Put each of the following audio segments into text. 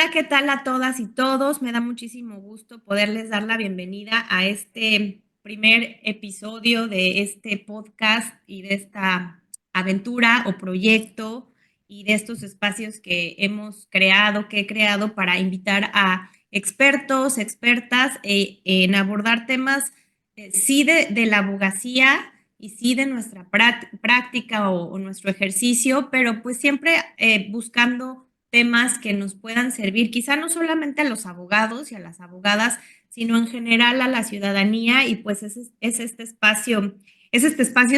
Hola, ¿qué tal a todas y todos? Me da muchísimo gusto poderles dar la bienvenida a este primer episodio de este podcast y de esta aventura o proyecto y de estos espacios que hemos creado, que he creado para invitar a expertos, expertas en abordar temas, sí de la abogacía y sí de nuestra práctica o nuestro ejercicio, pero pues siempre buscando temas que nos puedan servir, quizá no solamente a los abogados y a las abogadas, sino en general a la ciudadanía y pues es este espacio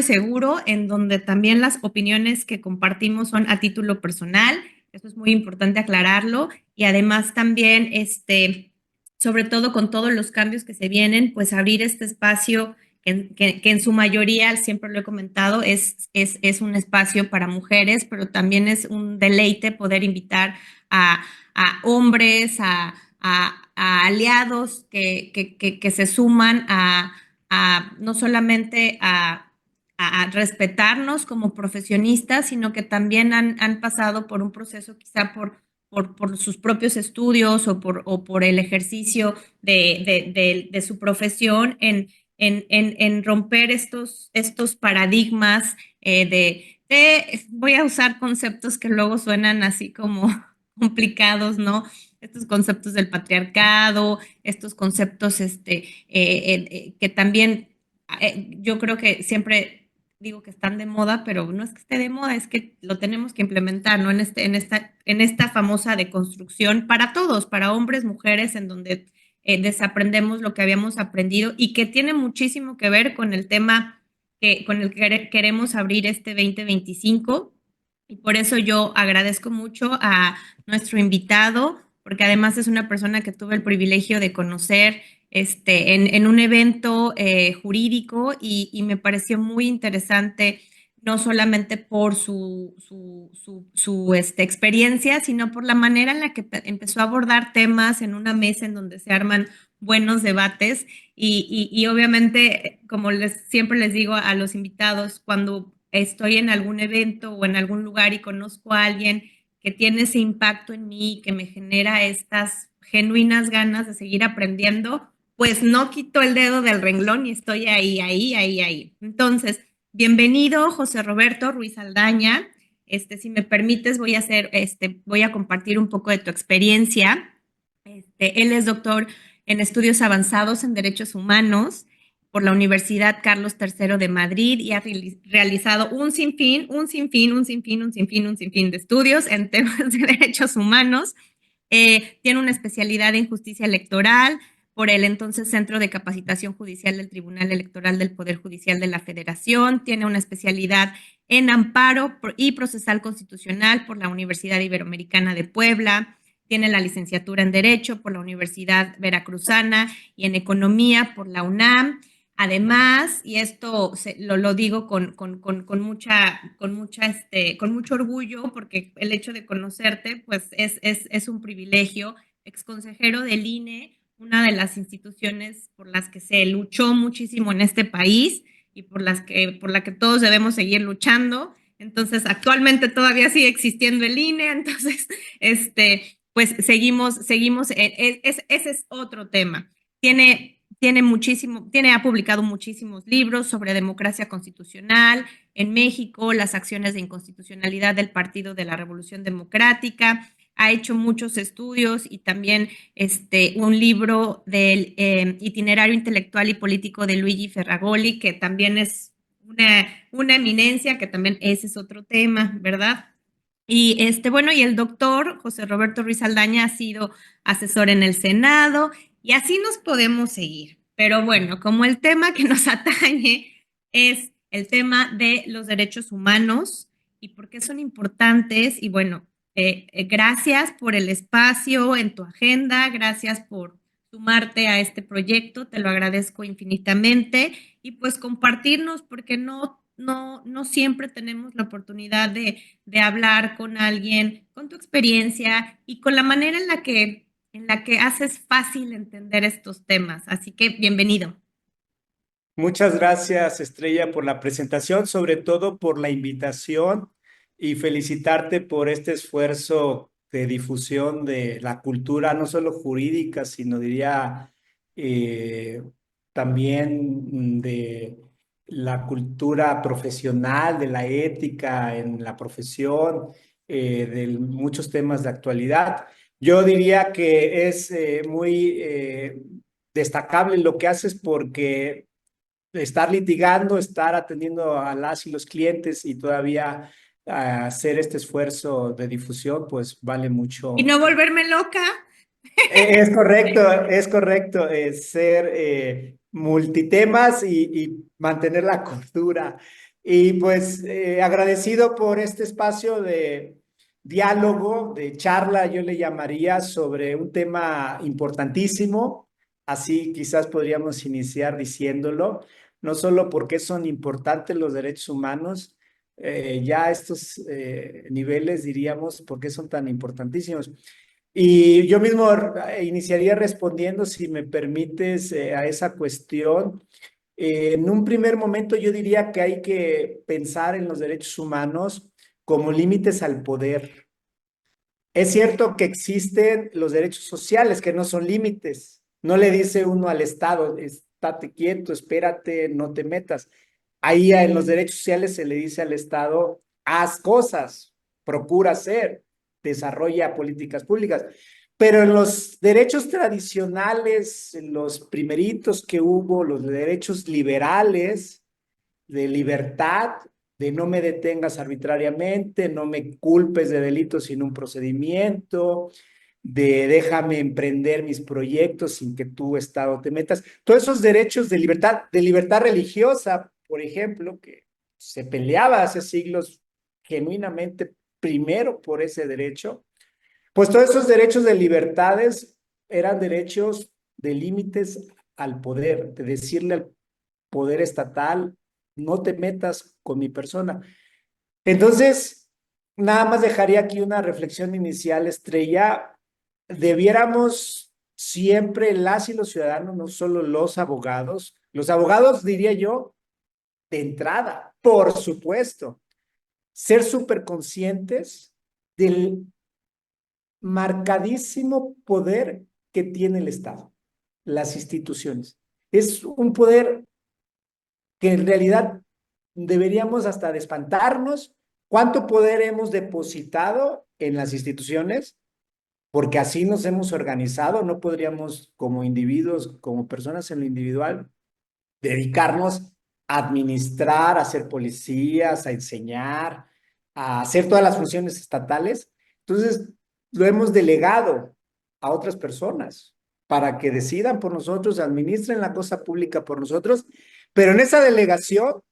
seguro en donde también las opiniones que compartimos son a título personal, eso es muy importante aclararlo y además también sobre todo con todos los cambios que se vienen, pues abrir este espacio que en su mayoría, siempre lo he comentado, es un espacio para mujeres, pero también es un deleite poder invitar a hombres, a aliados que se suman no solamente a respetarnos como profesionistas, sino que también han pasado por un proceso quizá por sus propios estudios o por el ejercicio de su profesión en romper estos paradigmas voy a usar conceptos que luego suenan así como complicados, ¿no? Estos conceptos del patriarcado, estos conceptos que también yo creo que siempre digo que están de moda, pero no es que esté de moda, es que lo tenemos que implementar, ¿no? En esta famosa deconstrucción para todos, para hombres, mujeres, en donde desaprendemos lo que habíamos aprendido y que tiene muchísimo que ver con el tema con el que queremos abrir este 2025. Y por eso yo agradezco mucho a nuestro invitado, porque además es una persona que tuve el privilegio de conocer en un evento jurídico y me pareció muy interesante, no solamente por su experiencia, sino por la manera en la que empezó a abordar temas en una mesa en donde se arman buenos debates y obviamente, como siempre les digo a los invitados, cuando estoy en algún evento o en algún lugar y conozco a alguien que tiene ese impacto en mí, que me genera estas genuinas ganas de seguir aprendiendo, pues no quito el dedo del renglón y estoy ahí. Entonces, bienvenido, José Roberto Ruiz Aldaña. Si me permites, voy a compartir un poco de tu experiencia. Él es doctor en estudios avanzados en derechos humanos por la Universidad Carlos III de Madrid y ha realizado un sinfín de estudios en temas de derechos humanos. Tiene una especialidad en justicia electoral por el entonces Centro de Capacitación Judicial del Tribunal Electoral del Poder Judicial de la Federación. Tiene una especialidad en amparo y procesal constitucional por la Universidad Iberoamericana de Puebla. Tiene la licenciatura en Derecho por la Universidad Veracruzana y en Economía por la UNAM. Además, y esto lo digo con mucho orgullo, porque el hecho de conocerte, pues es un privilegio, exconsejero del INE, una de las instituciones por las que se luchó muchísimo en este país y por la que todos debemos seguir luchando. Entonces, actualmente todavía sigue existiendo el INE, entonces, pues seguimos, ese es otro tema. Ha publicado muchísimos libros sobre democracia constitucional en México, las acciones de inconstitucionalidad del Partido de la Revolución Democrática, ha hecho muchos estudios y también un libro del itinerario intelectual y político de Luigi Ferragoli, que también es una eminencia, que también ese es otro tema, ¿verdad? Y bueno, y el doctor José Roberto Ruiz Aldaña ha sido asesor en el Senado y así nos podemos seguir. Pero bueno, como el tema que nos atañe es el tema de los derechos humanos y por qué son importantes. Y bueno, gracias por el espacio en tu agenda, gracias por sumarte a este proyecto, te lo agradezco infinitamente y pues compartirnos porque no siempre tenemos la oportunidad de hablar con alguien, con tu experiencia y con la manera en la que haces fácil entender estos temas. Así que bienvenido. Muchas gracias, Estrella, por la presentación, sobre todo por la invitación y felicitarte por este esfuerzo de difusión de la cultura, no solo jurídica, sino diría eh, también de la cultura profesional, de la ética en la profesión, de muchos temas de actualidad. Yo diría que es muy destacable lo que haces porque estar litigando, estar atendiendo a las y los clientes y todavía hacer este esfuerzo de difusión, pues vale Y mucho. no volverme loca. Es correcto, ser multitemas y mantener la cordura. Y pues agradecido por este espacio de diálogo, de charla, yo le llamaría sobre un tema importantísimo. Así quizás podríamos iniciar diciéndolo, no solo porque son importantes los derechos humanos, ya a estos niveles diríamos por qué son tan importantísimos. Y yo mismo iniciaría respondiendo, si me permites, a esa cuestión. En un primer momento yo diría que hay que pensar en los derechos humanos como límites al poder. Es cierto que existen los derechos sociales, que no son límites. No le dice uno al Estado, estate quieto, espérate, no te metas. Ahí en los derechos sociales se le dice al Estado, haz cosas, procura hacer, desarrolla políticas públicas. Pero en los derechos tradicionales, en los primeritos que hubo, los derechos liberales, de libertad, de no me detengas arbitrariamente, no me culpes de delitos sin un procedimiento, de déjame emprender mis proyectos sin que tú, Estado, te metas. Todos esos derechos de libertad religiosa, por ejemplo, que se peleaba hace siglos genuinamente primero por ese derecho, pues todos esos derechos de libertades eran derechos de límites al poder, de decirle al poder estatal, no te metas con mi persona. Entonces, nada más dejaría aquí una reflexión inicial, Estrella. Debiéramos siempre las y los ciudadanos, no solo los abogados diría yo, de entrada, por supuesto, ser súper conscientes del marcadísimo poder que tiene el Estado, las instituciones. Es un poder que en realidad deberíamos hasta de espantarnos cuánto poder hemos depositado en las instituciones, porque así nos hemos organizado, no podríamos como individuos, como personas en lo individual, dedicarnos a administrar, a ser policías, a enseñar, a hacer todas las funciones estatales. Entonces, lo hemos delegado a otras personas para que decidan por nosotros, administren la cosa pública por nosotros, pero en esa delegación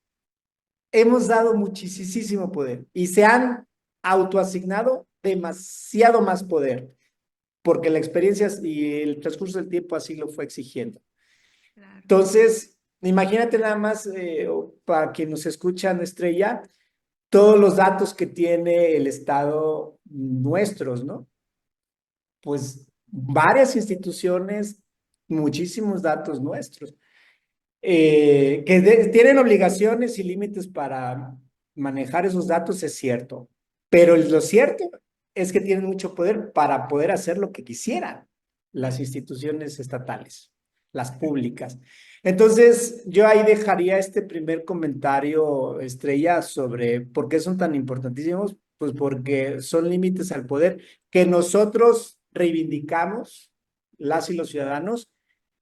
hemos dado muchísimo poder y se han autoasignado demasiado más poder, porque la experiencia y el transcurso del tiempo así lo fue exigiendo. Claro. Entonces, imagínate nada más, para quienes nos escuchan, Estrella, todos los datos que tiene el Estado nuestros, ¿no? Pues varias instituciones, muchísimos datos nuestros, tienen obligaciones y límites para manejar esos datos, es cierto, pero lo cierto es que tienen mucho poder para poder hacer lo que quisieran las instituciones estatales, las públicas. Entonces, yo ahí dejaría este primer comentario, Estrella, sobre por qué son tan importantísimos, pues porque son límites al poder que nosotros reivindicamos, las y los ciudadanos,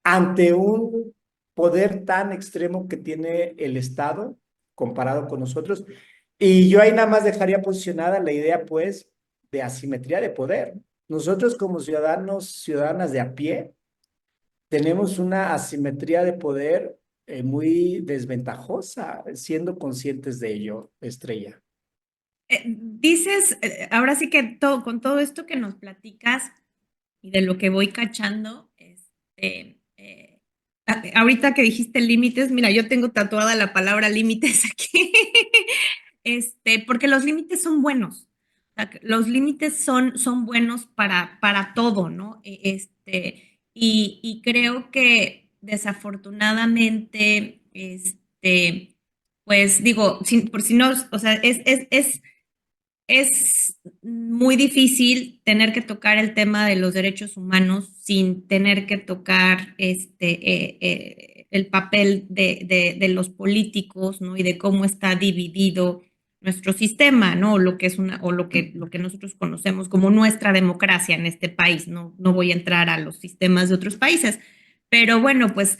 ante un poder tan extremo que tiene el Estado comparado con nosotros. Y yo ahí nada más dejaría posicionada la idea, pues, de asimetría de poder. Nosotros como ciudadanos, ciudadanas de a pie, tenemos una asimetría de poder muy desventajosa, siendo conscientes de ello, Estrella. Dices, ahora sí que todo, con todo esto que nos platicas y de lo que voy cachando, ahorita que dijiste límites, mira, yo tengo tatuada la palabra límites aquí, porque los límites son buenos. O sea, los límites son buenos para todo, ¿no? Y creo que desafortunadamente, pues digo, por si no, o sea, es es muy difícil tener que tocar el tema de los derechos humanos sin tener que tocar el papel de los políticos, ¿no? Y de cómo está dividido nuestro sistema, ¿no? O lo que es o lo que nosotros conocemos como nuestra democracia en este país. No, no voy a entrar a los sistemas de otros países, pero bueno, pues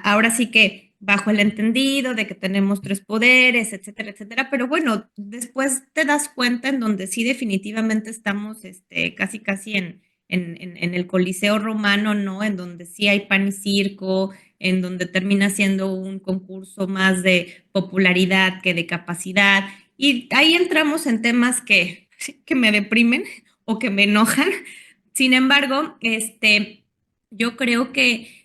ahora sí que bajo el entendido de que tenemos tres poderes, etcétera, etcétera, pero bueno, después te das cuenta en donde sí definitivamente estamos casi, casi en el Coliseo romano, ¿no? En donde sí hay pan y circo, en donde termina siendo un concurso más de popularidad que de capacidad. Y ahí entramos en temas que me deprimen o que me enojan. Sin embargo, yo creo que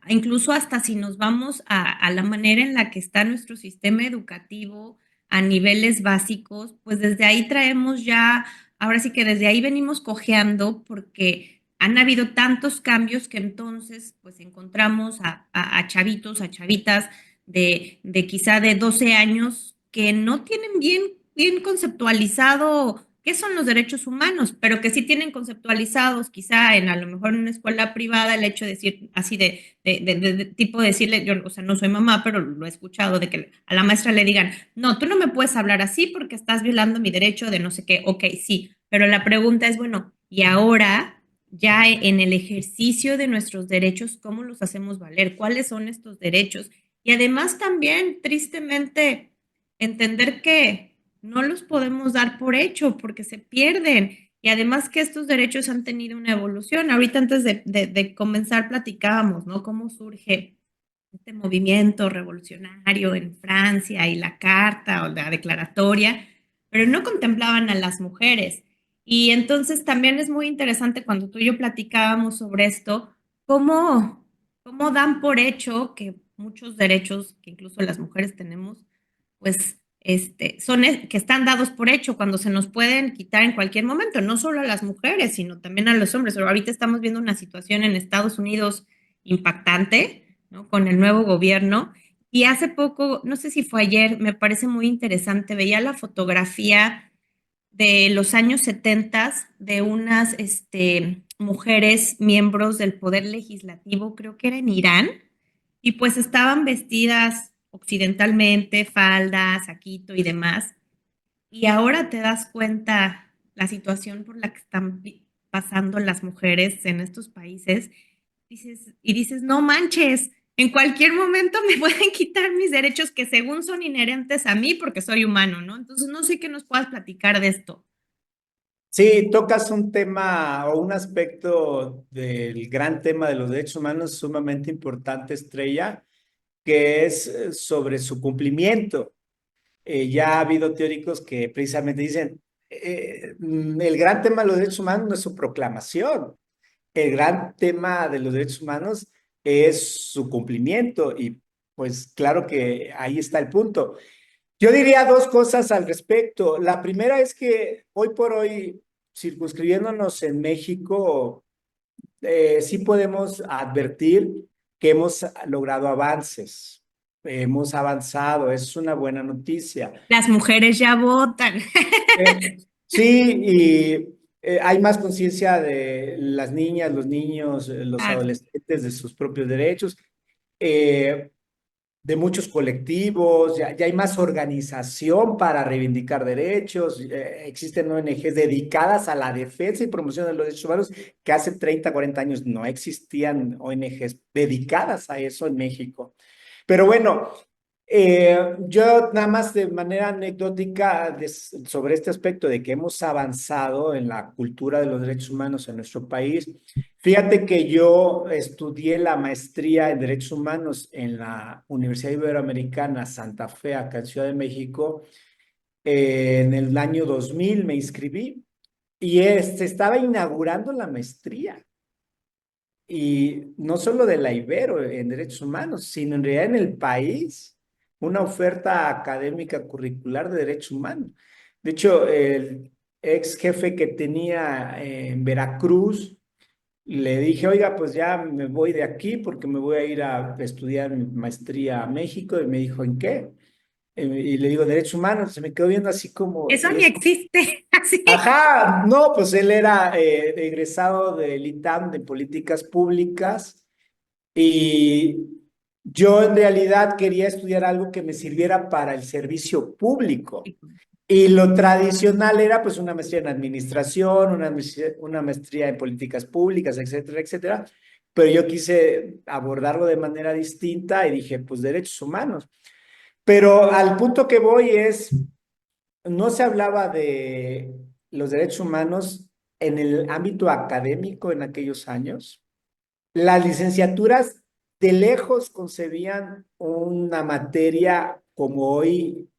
incluso hasta si nos vamos a la manera en la que está nuestro sistema educativo a niveles básicos, pues desde ahí traemos ya, ahora sí que desde ahí venimos cojeando porque han habido tantos cambios que entonces pues encontramos a chavitos, a chavitas de quizá de 12 años que no tienen bien conceptualizado qué son los derechos humanos, pero que sí tienen conceptualizados, quizá en a lo mejor en una escuela privada, el hecho de decir así de tipo decirle, yo, o sea, no soy mamá, pero lo he escuchado, de que a la maestra le digan, no, tú no me puedes hablar así porque estás violando mi derecho de no sé qué, ok, sí, pero la pregunta es, bueno, ¿y ahora ya en el ejercicio de nuestros derechos, cómo los hacemos valer? ¿Cuáles son estos derechos? Y además también, tristemente, entender que no los podemos dar por hecho porque se pierden. Y además que estos derechos han tenido una evolución. Ahorita antes de comenzar platicábamos, ¿no? Cómo surge este movimiento revolucionario en Francia y la carta o la declaratoria, pero no contemplaban a las mujeres. Y entonces también es muy interesante cuando tú y yo platicábamos sobre esto, cómo dan por hecho que muchos derechos que incluso las mujeres tenemos, pues que están dados por hecho cuando se nos pueden quitar en cualquier momento, no solo a las mujeres, sino también a los hombres. Pero ahorita estamos viendo una situación en Estados Unidos impactante, ¿no? Con el nuevo gobierno. Y hace poco, no sé si fue ayer, me parece muy interesante, veía la fotografía de los años 70 de unas mujeres miembros del poder legislativo, creo que era en Irán, y pues estaban vestidas occidentalmente, faldas, saquito y demás. Y ahora te das cuenta la situación por la que están pasando las mujeres en estos países, dices, no manches, en cualquier momento me pueden quitar mis derechos que según son inherentes a mí porque soy humano, ¿no? Entonces no sé qué nos puedas platicar de esto. Sí, tocas un tema o un aspecto del gran tema de los derechos humanos sumamente importante, Estrella, que es sobre su cumplimiento. Ya ha habido teóricos que precisamente dicen, el gran tema de los derechos humanos no es su proclamación, el gran tema de los derechos humanos es su cumplimiento y pues claro que ahí está el punto. Yo diría dos cosas al respecto. La primera es que hoy por hoy, circunscribiéndonos en México, sí podemos advertir que hemos logrado avances. Hemos avanzado, es una buena noticia. Las mujeres ya votan. Sí, y hay más conciencia de las niñas, los niños, los Claro. adolescentes de sus propios derechos. Eh, de muchos colectivos, ya hay más organización para reivindicar derechos, existen ONGs dedicadas a la defensa y promoción de los derechos humanos que hace 30, 40 años no existían ONGs dedicadas a eso en México. Pero bueno, yo nada más de manera anecdótica sobre este aspecto de que hemos avanzado en la cultura de los derechos humanos en nuestro país. Fíjate que yo estudié la maestría en derechos humanos en la Universidad Iberoamericana Santa Fe, acá en Ciudad de México. En el año 2000 me inscribí y se estaba inaugurando la maestría. Y no solo de la Ibero en derechos humanos, sino en realidad en el país, una oferta académica curricular de derechos humanos. De hecho, el ex jefe que tenía en Veracruz, le dije, oiga, pues ya me voy de aquí porque me voy a ir a estudiar mi maestría a México. Y me dijo, ¿en qué? Y le digo, derechos humanos, se me quedó viendo así como, Eso ni existe, así. ajá, no, pues él era egresado del ITAM de políticas públicas y yo en realidad quería estudiar algo que me sirviera para el servicio público. Y lo tradicional era pues una maestría en administración, una maestría en políticas públicas, etcétera, etcétera. Pero yo quise abordarlo de manera distinta y dije, pues derechos humanos. Pero al punto que voy es, no se hablaba de los derechos humanos en el ámbito académico en aquellos años. Las licenciaturas de lejos concebían una materia como hoy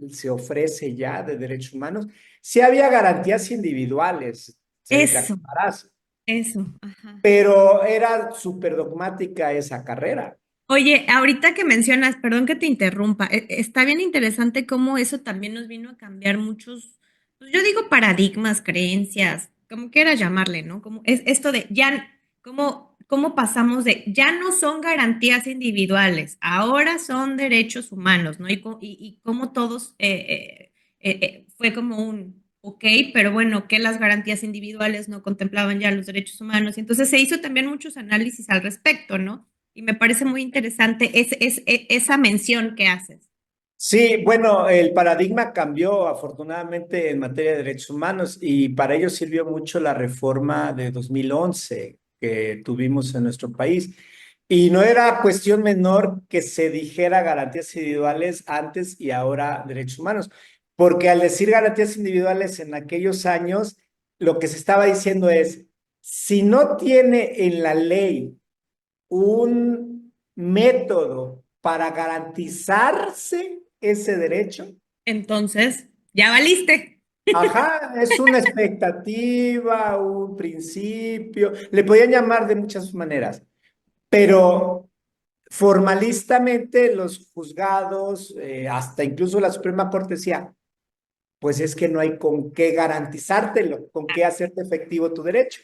se ofrece ya de derechos humanos. Sí había garantías individuales, te Eso, acordarás, eso, ajá. pero era súper dogmática esa carrera. Oye, ahorita que mencionas, perdón que te interrumpa, está bien interesante cómo eso también nos vino a cambiar muchos, pues yo digo paradigmas, creencias, como quieras llamarle, ¿no? Como es esto de ya, cómo pasamos de ya no son garantías individuales, ahora son derechos humanos, ¿no? Y cómo todos fue como un, ok, pero bueno, que las garantías individuales no contemplaban ya los derechos humanos. Y entonces se hizo también muchos análisis al respecto, ¿no? Y me parece muy interesante esa mención que haces. Sí, bueno, el paradigma cambió afortunadamente en materia de derechos humanos y para ello sirvió mucho la reforma de 2011 que tuvimos en nuestro país. Y no era cuestión menor que se dijera garantías individuales antes y ahora derechos humanos, porque al decir garantías individuales en aquellos años, lo que se estaba diciendo es, si no tiene en la ley un método para garantizarse ese derecho. Entonces, ya valiste. Ajá, es una expectativa, un principio, le podían llamar de muchas maneras, pero formalistamente los juzgados, hasta incluso la Suprema Corte decía, pues es que no hay con qué garantizártelo, con qué hacerte efectivo tu derecho.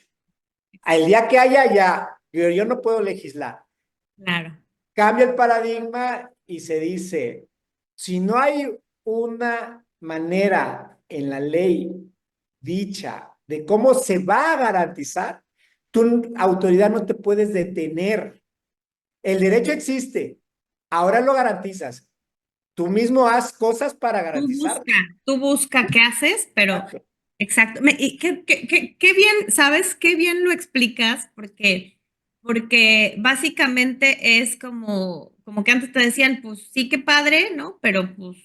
El día que haya ya, yo no puedo legislar. Claro. Cambia el paradigma y se dice, si no hay una manera en la ley dicha de cómo se va a garantizar, tu autoridad no te puedes detener. El derecho existe, ahora lo garantizas. Tú mismo haz cosas para Tú garantizar. busca, tú busca qué haces, pero exacto. Y qué bien, ¿sabes? Qué bien lo explicas, porque básicamente es como que antes te decían, pues sí, qué padre, ¿no? Pero pues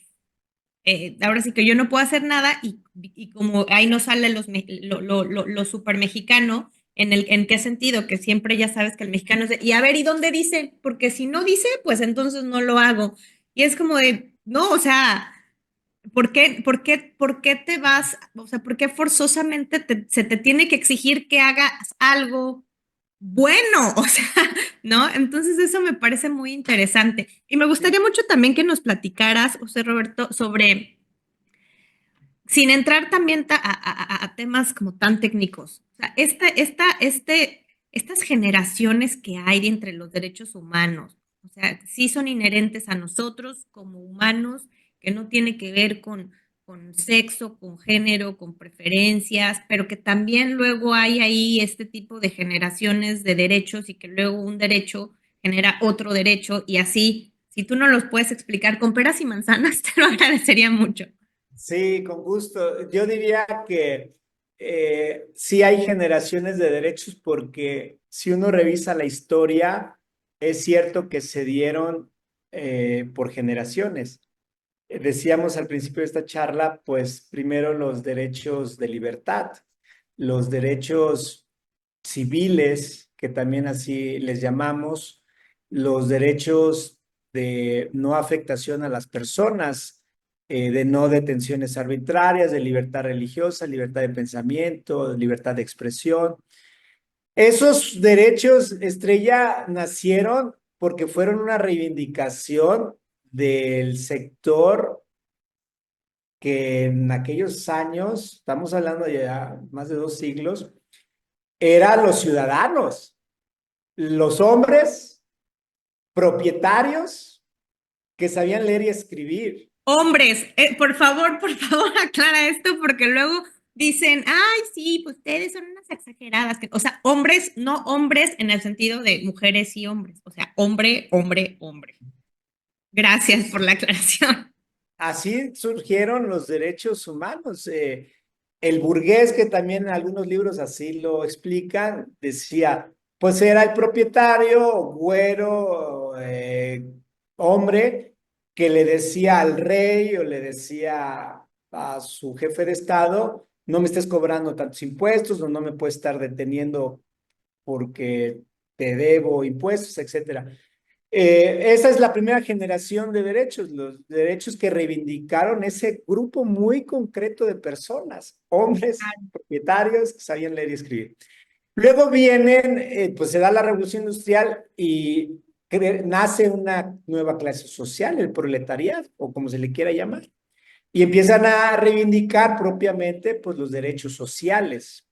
ahora sí que yo no puedo hacer nada y como ahí no sale lo super mexicano, ¿en qué sentido? Que siempre ya sabes que el mexicano es y a ver, ¿y dónde dice? Porque si no dice, pues entonces no lo hago. Y es como de, no, o sea, ¿por qué te vas? O sea, ¿por qué forzosamente se te tiene que exigir que hagas algo bueno? O sea, ¿no? Entonces eso me parece muy interesante. Y me gustaría mucho también que nos platicaras, José Roberto, sobre sin entrar también a temas como tan técnicos. O sea, estas generaciones que hay de entre los derechos humanos, o sea, sí son inherentes a nosotros como humanos, que no tiene que ver con sexo, con género, con preferencias, pero que también luego hay ahí este tipo de generaciones de derechos y que luego un derecho genera otro derecho y así, si tú no los puedes explicar con peras y manzanas, te lo agradecería mucho. Sí, con gusto. Yo diría que sí hay generaciones de derechos porque si uno revisa la historia, es cierto que se dieron por generaciones. Decíamos al principio de esta charla, pues primero los derechos de libertad, los derechos civiles, que también así les llamamos, los derechos de no afectación a las personas, de no detenciones arbitrarias, de libertad religiosa, libertad de pensamiento, de libertad de expresión. Esos derechos, Estrella, nacieron porque fueron una reivindicación del sector que en aquellos años, estamos hablando ya más de 2 siglos, eran los ciudadanos, los hombres propietarios que sabían leer y escribir. Hombres, por favor, aclara esto porque luego dicen, ay, sí, pues ustedes son unas exageradas. O sea, hombres, no hombres en el sentido de mujeres y hombres. O sea, hombre, hombre, hombre. Gracias por la aclaración. Así surgieron los derechos humanos. El burgués, que también en algunos libros así lo explican, decía, pues era el propietario, güero, hombre, que le decía al rey o le decía a su jefe de estado, no me estés cobrando tantos impuestos o no me puedes estar deteniendo porque te debo impuestos, etcétera. Esa es la primera generación de derechos, los derechos que reivindicaron ese grupo muy concreto de personas, hombres propietarios que sabían leer y escribir. Luego vienen, pues se da la revolución industrial y nace una nueva clase social, el proletariado, o como se le quiera llamar, y empiezan a reivindicar propiamente pues, los derechos sociales,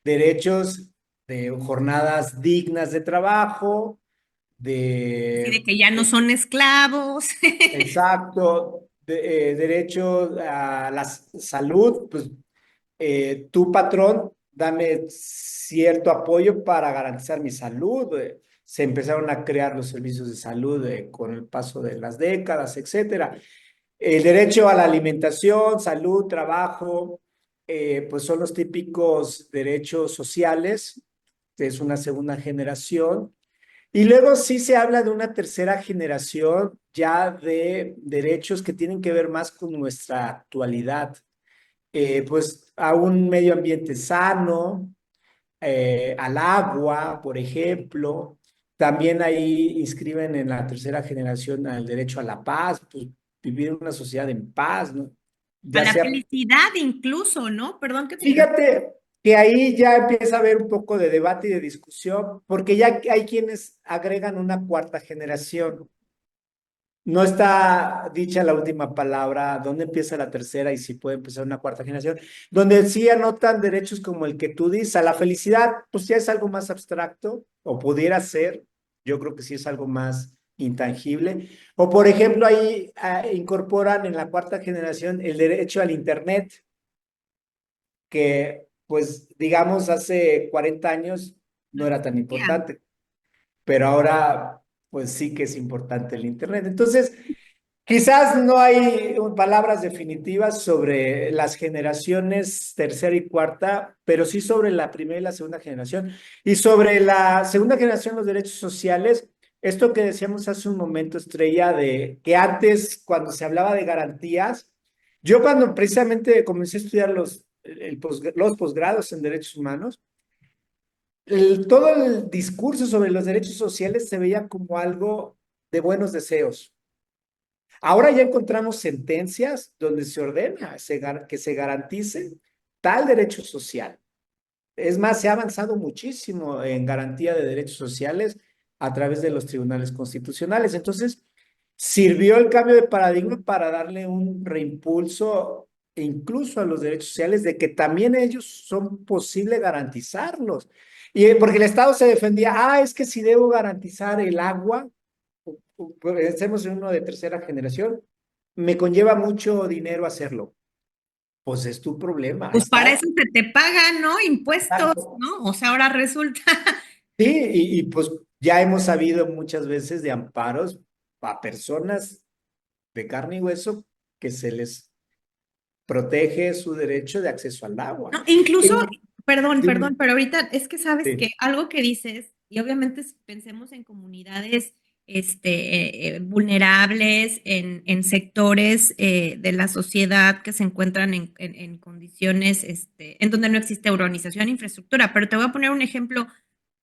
derechos de jornadas dignas de trabajo, Así de de que ya no son esclavos. exacto, derecho a la salud, pues tu patrón, dame cierto apoyo para garantizar mi salud. Se empezaron a crear los servicios de salud con el paso de las décadas, etcétera. El derecho a la alimentación, salud, trabajo, pues son los típicos derechos sociales, que es una segunda generación. Y luego sí se habla de una tercera generación ya de derechos que tienen que ver más con nuestra actualidad, pues a un medio ambiente sano, al agua, por ejemplo. También ahí inscriben en la tercera generación al derecho a la paz, pues vivir en una sociedad en paz, ¿no? A Ya la sea, felicidad incluso, ¿no? Perdón que te interrumpa. fíjate que ahí ya empieza a haber un poco de debate y de discusión, porque ya hay quienes agregan una cuarta generación. No está dicha la última palabra, dónde empieza la tercera y si puede empezar una cuarta generación, donde sí anotan derechos como el que tú dices. A la felicidad, pues ya es algo más abstracto, o pudiera ser, yo creo que sí es algo más intangible. O por ejemplo, ahí incorporan en la cuarta generación el derecho al Internet, que pues digamos hace 40 años No no era tan existía. importante, pero ahora pues sí que es importante el Internet. Entonces, quizás no hay palabras definitivas sobre las generaciones tercera y cuarta, pero sí sobre la primera y la segunda generación. Y sobre la segunda generación, los derechos sociales, esto que decíamos hace un momento, Estrella, de que antes, cuando se hablaba de garantías, yo cuando precisamente comencé a estudiar los posgrados en derechos humanos, todo el discurso sobre los derechos sociales se veía como algo de buenos deseos. Ahora ya encontramos sentencias donde se ordena que se garantice tal derecho social. Es más, se ha avanzado muchísimo en garantía de derechos sociales a través de los tribunales constitucionales. Entonces, sirvió el cambio de paradigma para darle un reimpulso incluso a los derechos sociales, de que también ellos son posible garantizarlos. Y porque el Estado se defendía, es que si debo garantizar el agua, pensemos en uno de tercera generación, me conlleva mucho dinero hacerlo. Pues es tu problema, Pues para está. eso se te pagan, ¿no? Impuestos, Exacto. ¿no? O sea, ahora resulta. Sí, pues ya hemos sabido muchas veces de amparos a personas de carne y hueso que se les protege su derecho de acceso al agua. No, incluso, Y- perdón, pero ahorita es que sabes que sí, algo que dices, y obviamente pensemos en comunidades vulnerables, en sectores de la sociedad que se encuentran en condiciones en donde no existe urbanización e infraestructura. Pero te voy a poner un ejemplo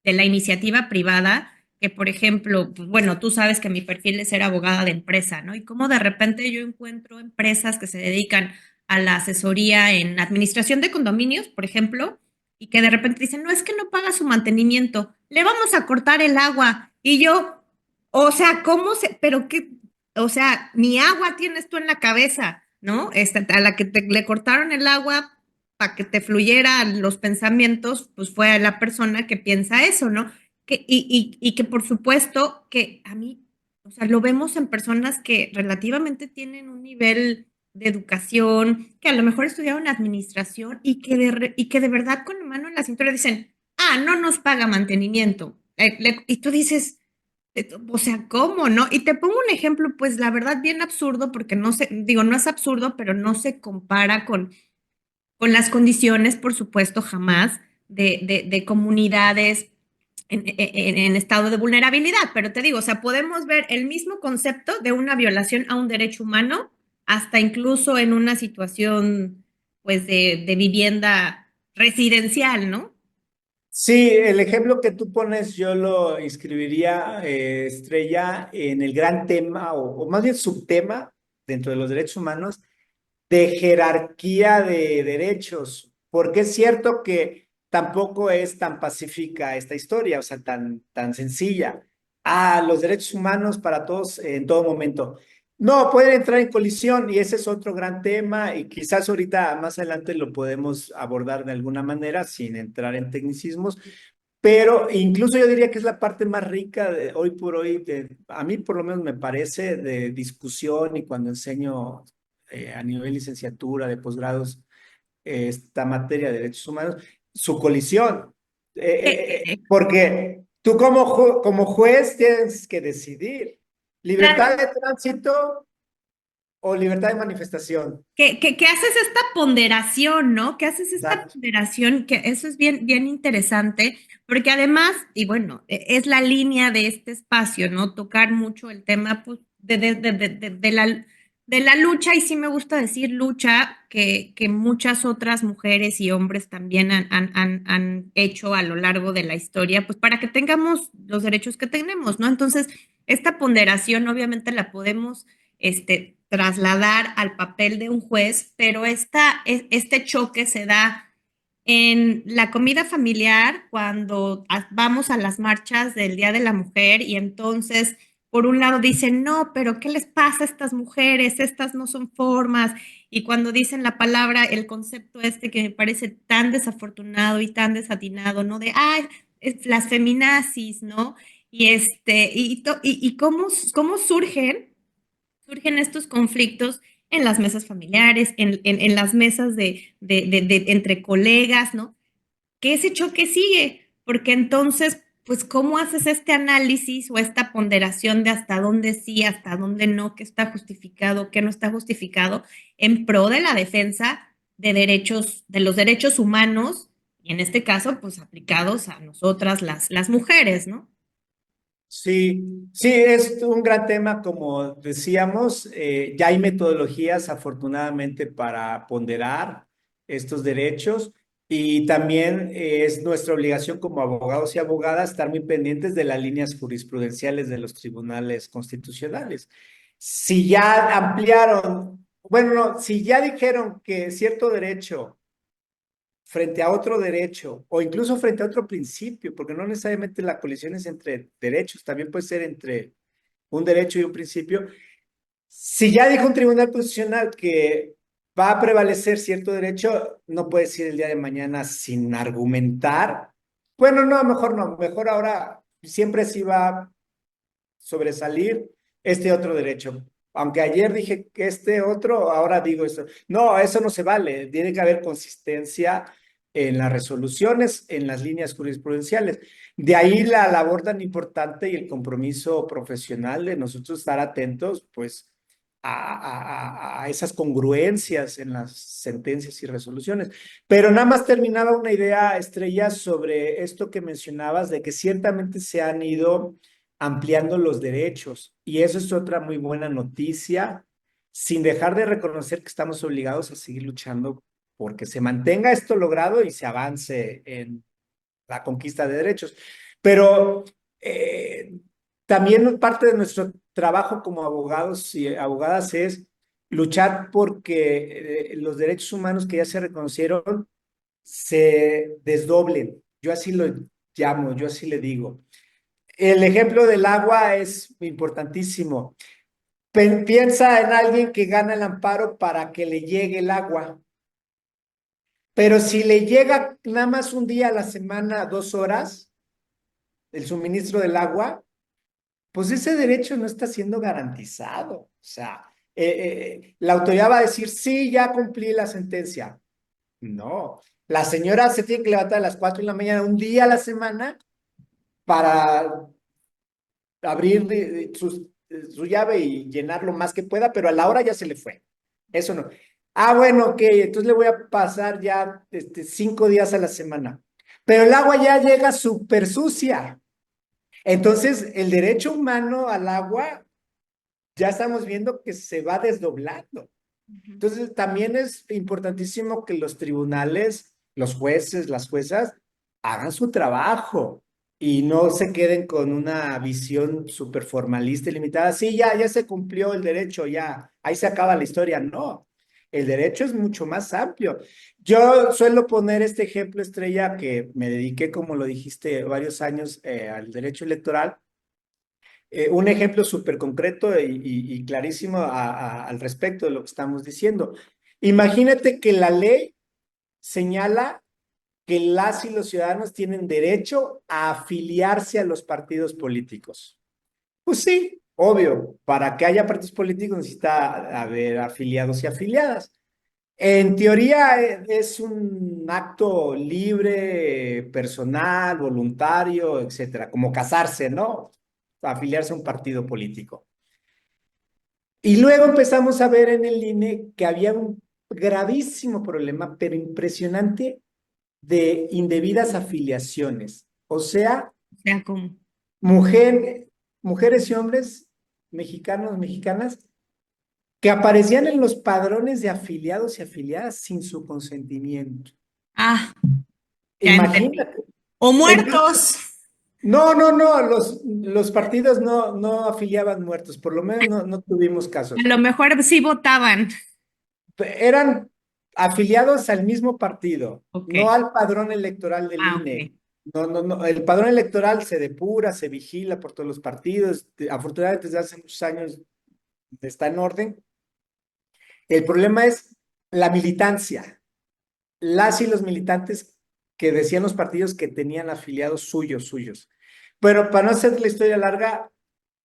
de la iniciativa privada, que por ejemplo, pues, bueno, tú sabes que mi perfil es ser abogada de empresa, ¿no? Y cómo de repente yo encuentro empresas que se dedican a la asesoría en administración de condominios, por ejemplo, y que de repente dicen, no, es que no paga su mantenimiento, le vamos a cortar el agua. Y yo, o sea, ¿cómo se, pero qué, o sea, ni agua tienes tú en la cabeza, ¿no? A la que le cortaron el agua para que te fluyeran los pensamientos, pues fue a la persona que piensa eso, ¿no? Y que por supuesto que a mí o sea, lo vemos en personas que relativamente tienen un nivel de educación, que a lo mejor estudiaron administración y que de verdad con la mano en la cintura dicen, ah, no nos paga mantenimiento. Y tú dices, o sea, ¿cómo, no? Y te pongo un ejemplo, pues la verdad bien absurdo, porque no sé, digo, no es absurdo, pero no se compara con las condiciones, por supuesto, jamás, de comunidades en estado de vulnerabilidad. Pero te digo, o sea, podemos ver el mismo concepto de una violación a un derecho humano, hasta incluso en una situación, pues, de vivienda residencial, ¿no? Sí, el ejemplo que tú pones yo lo inscribiría, Estrella, en el gran tema o más bien subtema dentro de los derechos humanos de jerarquía de derechos, porque es cierto que tampoco es tan pacífica esta historia, o sea, tan sencilla. Ah, los derechos humanos para todos en todo momento. No, pueden entrar en colisión y ese es otro gran tema y quizás ahorita más adelante lo podemos abordar de alguna manera sin entrar en tecnicismos, pero incluso yo diría que es la parte más rica de hoy por hoy, a mí por lo menos me parece, de discusión y cuando enseño a nivel licenciatura, de posgrados, esta materia de derechos humanos, su colisión. Eh, Porque tú como juez tienes que decidir claro, libertad de tránsito o libertad de manifestación. que haces esta ponderación, ¿no? Que haces esta Exacto. ponderación, que eso es bien, bien interesante, porque además, y bueno, es la línea de este espacio, ¿no? Tocar mucho el tema pues, de la lucha, y sí me gusta decir lucha, que muchas otras mujeres y hombres también han hecho a lo largo de la historia, pues para que tengamos los derechos que tenemos, ¿no? Entonces, esta ponderación obviamente la podemos trasladar al papel de un juez, pero este choque se da en la comida familiar cuando vamos a las marchas del Día de la Mujer y entonces, por un lado dicen, no, pero ¿qué les pasa a estas mujeres? Estas no son formas. Y cuando dicen la palabra, el concepto este que me parece tan desafortunado y tan desatinado, ¿no? De, ay, las feminazis, ¿no? Y cómo surgen estos conflictos en las mesas familiares, en las mesas entre colegas, ¿no? Que ese choque sigue, porque entonces, pues, ¿cómo haces este análisis o esta ponderación de hasta dónde sí, hasta dónde no, qué está justificado, qué no está justificado, en pro de la defensa de derechos, de los derechos humanos, y en este caso, pues, aplicados a nosotras, las mujeres, ¿no? Sí, sí, es un gran tema, como decíamos. Ya hay metodologías, afortunadamente, para ponderar estos derechos y también es nuestra obligación como abogados y abogadas estar muy pendientes de las líneas jurisprudenciales de los tribunales constitucionales. Si ya ampliaron, bueno, no, si ya dijeron que cierto derecho frente a otro derecho o incluso frente a otro principio, porque no necesariamente la colisión es entre derechos, también puede ser entre un derecho y un principio. Si ya dijo un tribunal constitucional que va a prevalecer cierto derecho, no puedes ir el día de mañana sin argumentar. Bueno, no, mejor no, mejor ahora siempre sí va a sobresalir este otro derecho. Aunque ayer dije que este otro, ahora digo esto. No, eso no se vale. Tiene que haber consistencia en las resoluciones, en las líneas jurisprudenciales. De ahí la labor tan importante y el compromiso profesional de nosotros estar atentos, pues, a esas congruencias en las sentencias y resoluciones. Pero nada más terminaba una idea, Estrella, sobre esto que mencionabas, de que ciertamente se han ido ampliando los derechos. Y eso es otra muy buena noticia, sin dejar de reconocer que estamos obligados a seguir luchando porque se mantenga esto logrado y se avance en la conquista de derechos. Pero eh, también parte de nuestro trabajo como abogados y abogadas es luchar porque los derechos humanos que ya se reconocieron se desdoblen. Yo así lo llamo, yo así le digo. El ejemplo del agua es importantísimo. Piensa en alguien que gana el amparo para que le llegue el agua, pero si le llega nada más un día a la semana, 2 horas, el suministro del agua, pues ese derecho no está siendo garantizado. O sea, la autoridad va a decir, sí, ya cumplí la sentencia. No, la señora se tiene que levantar a las 4 de la mañana un día a la semana para abrir su llave y llenar lo más que pueda, pero a la hora ya se le fue. Eso no. Ah, bueno, ok, entonces le voy a pasar ya 5 días a la semana. Pero el agua ya llega súper sucia. Entonces, el derecho humano al agua ya estamos viendo que se va desdoblando. Ujú. Entonces, también es importantísimo que los tribunales, los jueces, las juezas, hagan su trabajo y no se queden con una visión súper formalista y limitada. Sí, ya se cumplió el derecho, ya, ahí se acaba la historia. No, el derecho es mucho más amplio. Yo suelo poner este ejemplo, Estrella, que me dediqué, como lo dijiste, varios años al derecho electoral. Un ejemplo súper concreto y clarísimo al respecto de lo que estamos diciendo. Imagínate que la ley señala que las y los ciudadanos tienen derecho a afiliarse a los partidos políticos. Pues sí, obvio, para que haya partidos políticos necesita haber afiliados y afiliadas. En teoría es un acto libre, personal, voluntario, etcétera, como casarse, ¿no? Afiliarse a un partido político. Y luego empezamos a ver en el INE que había un gravísimo problema, pero impresionante, de indebidas afiliaciones. O sea, O sea, como, mujer, mujeres y hombres mexicanos, mexicanas, que aparecían en los padrones de afiliados y afiliadas sin su consentimiento. ah, ya entendí. Imagínate. O Entonces, muertos. no, los partidos no afiliaban muertos, por lo menos no tuvimos A casos. lo mejor sí votaban. Eran afiliados al mismo partido, Ok. no al padrón electoral del Ah, INE. ok. No. El padrón electoral se depura, se vigila por todos los partidos. Afortunadamente, desde hace muchos años está en orden. El problema es la militancia. Las y los militantes que decían los partidos que tenían afiliados suyos. Pero para no hacer la historia larga,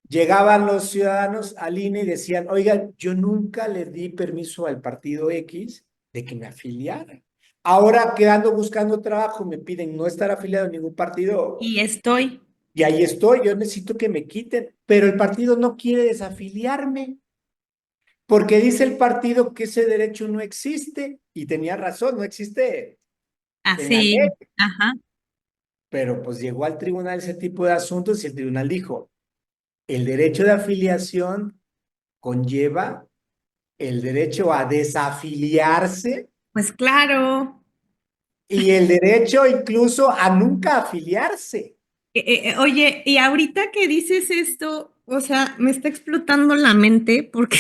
llegaban los ciudadanos al INE y decían, oigan, yo nunca le di permiso al partido X de que me afiliara. Ahora que ando buscando trabajo, me piden no estar afiliado a ningún partido Y estoy. y ahí estoy, yo necesito que me quiten, pero el partido no quiere desafiliarme porque dice el partido que ese derecho no existe y tenía razón, no existe en la ley, Así. Ajá. pero pues llegó al tribunal ese tipo de asuntos y el tribunal dijo, el derecho de afiliación conlleva el derecho a desafiliarse Pues claro. y el derecho incluso a nunca afiliarse. Oye, y ahorita que dices esto, o sea, me está explotando la mente porque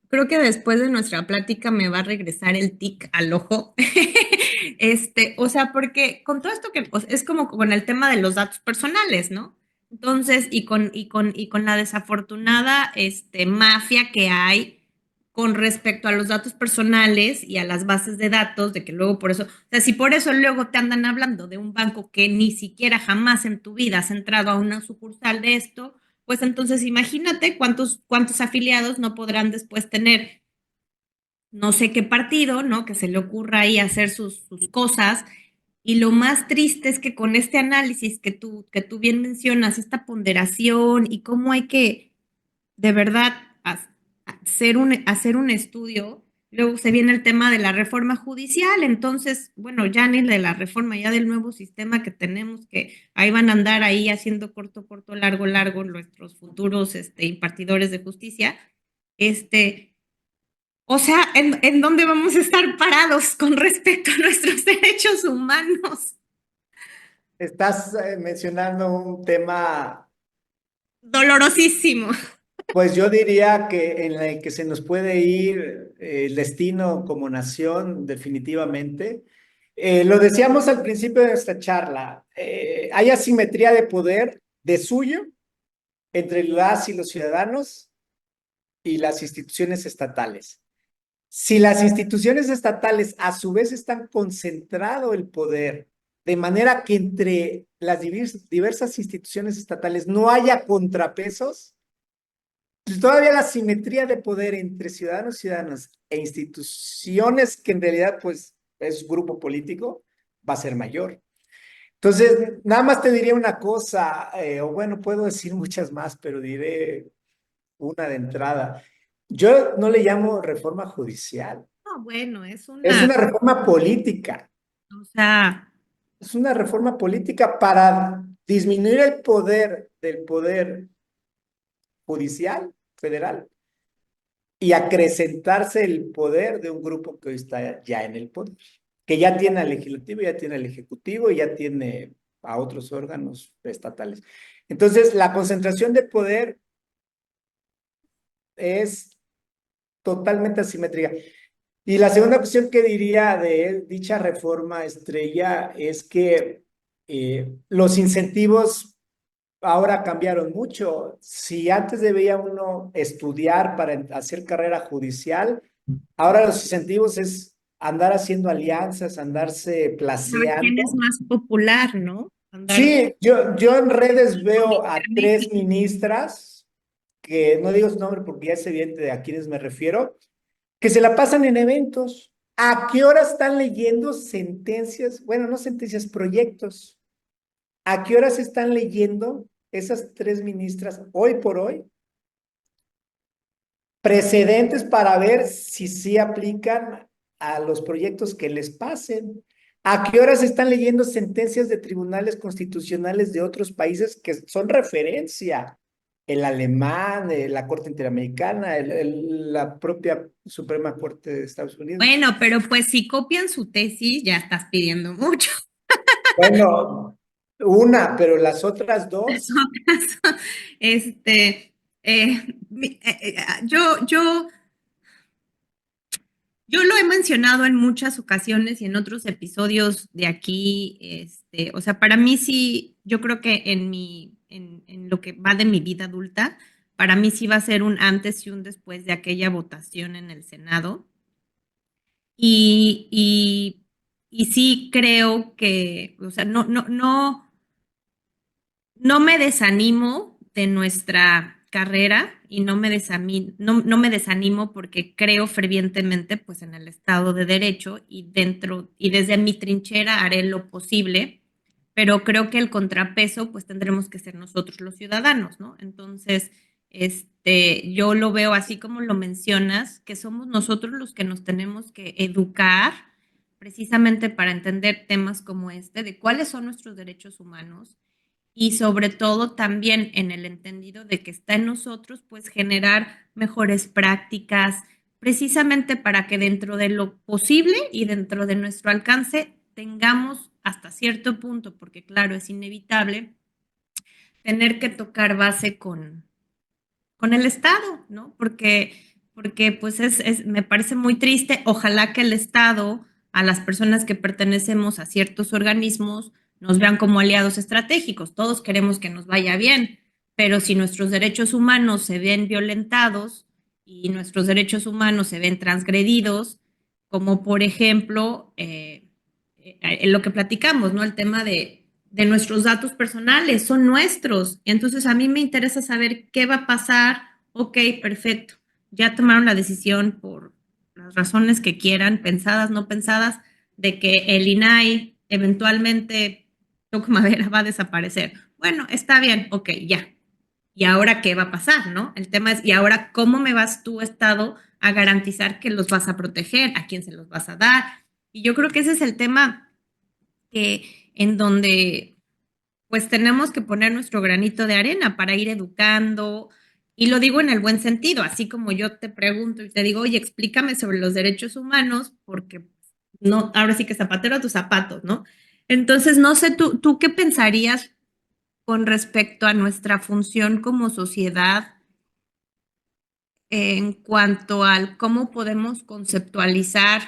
creo que después de nuestra plática me va a regresar el tic al ojo. O sea, porque con todo esto que es como con el tema de los datos personales, ¿no? Entonces, y con la desafortunada mafia que hay con respecto a los datos personales y a las bases de datos, de que luego por eso, o sea, si por eso luego te andan hablando de un banco que ni siquiera jamás en tu vida has entrado a una sucursal de esto, pues entonces imagínate cuántos afiliados no podrán después tener no sé qué partido, ¿no? Que se le ocurra ahí hacer sus cosas. Y lo más triste es que con este análisis que tú bien mencionas, esta ponderación y cómo hay que de verdad hacer un estudio, luego se viene el tema de la reforma judicial, entonces, bueno, ya ni de la reforma, ya del nuevo sistema que tenemos, que ahí van a andar ahí haciendo corto, largo, nuestros futuros impartidores de justicia, este, o sea, ¿en dónde vamos a estar parados con respecto a nuestros derechos humanos? Estás mencionando un tema, Dolorosísimo. pues yo diría que en el que se nos puede ir el destino como nación, definitivamente. Lo decíamos al principio de esta charla, hay asimetría de poder de suyo entre las y los ciudadanos y las instituciones estatales. Si las instituciones estatales a su vez están concentrado el poder de manera que entre las diversas instituciones estatales no haya contrapesos, pues todavía la simetría de poder entre ciudadanos y ciudadanas e instituciones que en realidad pues es grupo político va a ser mayor. Entonces, nada más te diría una cosa, o bueno, puedo decir muchas más, pero diré una de entrada. Yo no le llamo reforma judicial, No, bueno, es una reforma política. o sea, Es una reforma política para disminuir el poder del poder judicial federal y acrecentarse el poder de un grupo que hoy está ya en el poder, que ya tiene al legislativo, ya tiene al ejecutivo y ya tiene a otros órganos estatales. Entonces, la concentración de poder es totalmente asimétrica. Y la segunda cuestión que diría de dicha reforma estrella es que los incentivos ahora cambiaron mucho. Si antes debía uno estudiar para hacer carrera judicial, ahora los incentivos es andar haciendo alianzas, andarse a ver quién es placeando. más popular, ¿no? Andar Sí, yo en redes con veo a internet. tres ministras, que no digo su nombre porque ya es evidente a quiénes me refiero, que se la pasan en eventos. ¿A qué hora están leyendo sentencias? Bueno, no sentencias, proyectos. ¿A qué horas están leyendo esas tres ministras hoy por hoy precedentes para ver si sí aplican a los proyectos que les pasen? ¿A qué horas están leyendo sentencias de tribunales constitucionales de otros países que son referencia? El alemán, la Corte Interamericana, la propia Suprema Corte de Estados Unidos. Bueno, pero pues si copian su tesis, ya estás pidiendo mucho. Bueno, una, pero las otras Las dos. otras, este, yo Yo lo he mencionado en muchas ocasiones y en otros episodios de aquí, o sea, para mí sí, yo creo que en lo que va de mi vida adulta, para mí sí va a ser un antes y un después de aquella votación en el Senado. Y, y, y sí creo que, o sea, no me desanimo de nuestra carrera y no me desanimo porque creo fervientemente pues en el Estado de Derecho y dentro y desde mi trinchera haré lo posible, pero creo que el contrapeso pues tendremos que ser nosotros los ciudadanos, ¿no? Entonces, yo lo veo así como lo mencionas, que somos nosotros los que nos tenemos que educar precisamente para entender temas como este, de cuáles son nuestros derechos humanos y sobre todo también en el entendido de que está en nosotros, pues generar mejores prácticas, precisamente para que dentro de lo posible y dentro de nuestro alcance tengamos hasta cierto punto, porque claro, es inevitable tener que tocar base con el Estado, ¿no? Porque pues me parece muy triste. Ojalá que el Estado, a las personas que pertenecemos a ciertos organismos, nos vean como aliados estratégicos. Todos queremos que nos vaya bien, pero si nuestros derechos humanos se ven violentados y nuestros derechos humanos se ven transgredidos, como por ejemplo en lo que platicamos, ¿no? El tema de nuestros datos personales, son nuestros. Y entonces a mí me interesa saber qué va a pasar. Ok, perfecto. Ya tomaron la decisión por las razones que quieran, pensadas, no pensadas, de que el INAI eventualmente, toco madera, va a desaparecer. Bueno, está bien, ok, ya. ¿Y ahora qué va a pasar, no? El tema es, ¿y ahora cómo me vas tú, Estado, a garantizar que los vas a proteger? ¿A quién se los vas a dar? Y yo creo que ese es el tema que en donde pues tenemos que poner nuestro granito de arena para ir educando. Y lo digo en el buen sentido, así como yo te pregunto y te digo, oye, explícame sobre los derechos humanos, porque no, ahora sí que zapatero a tus zapatos, ¿no? Entonces, no sé, tú qué pensarías con respecto a nuestra función como sociedad en cuanto al cómo podemos conceptualizar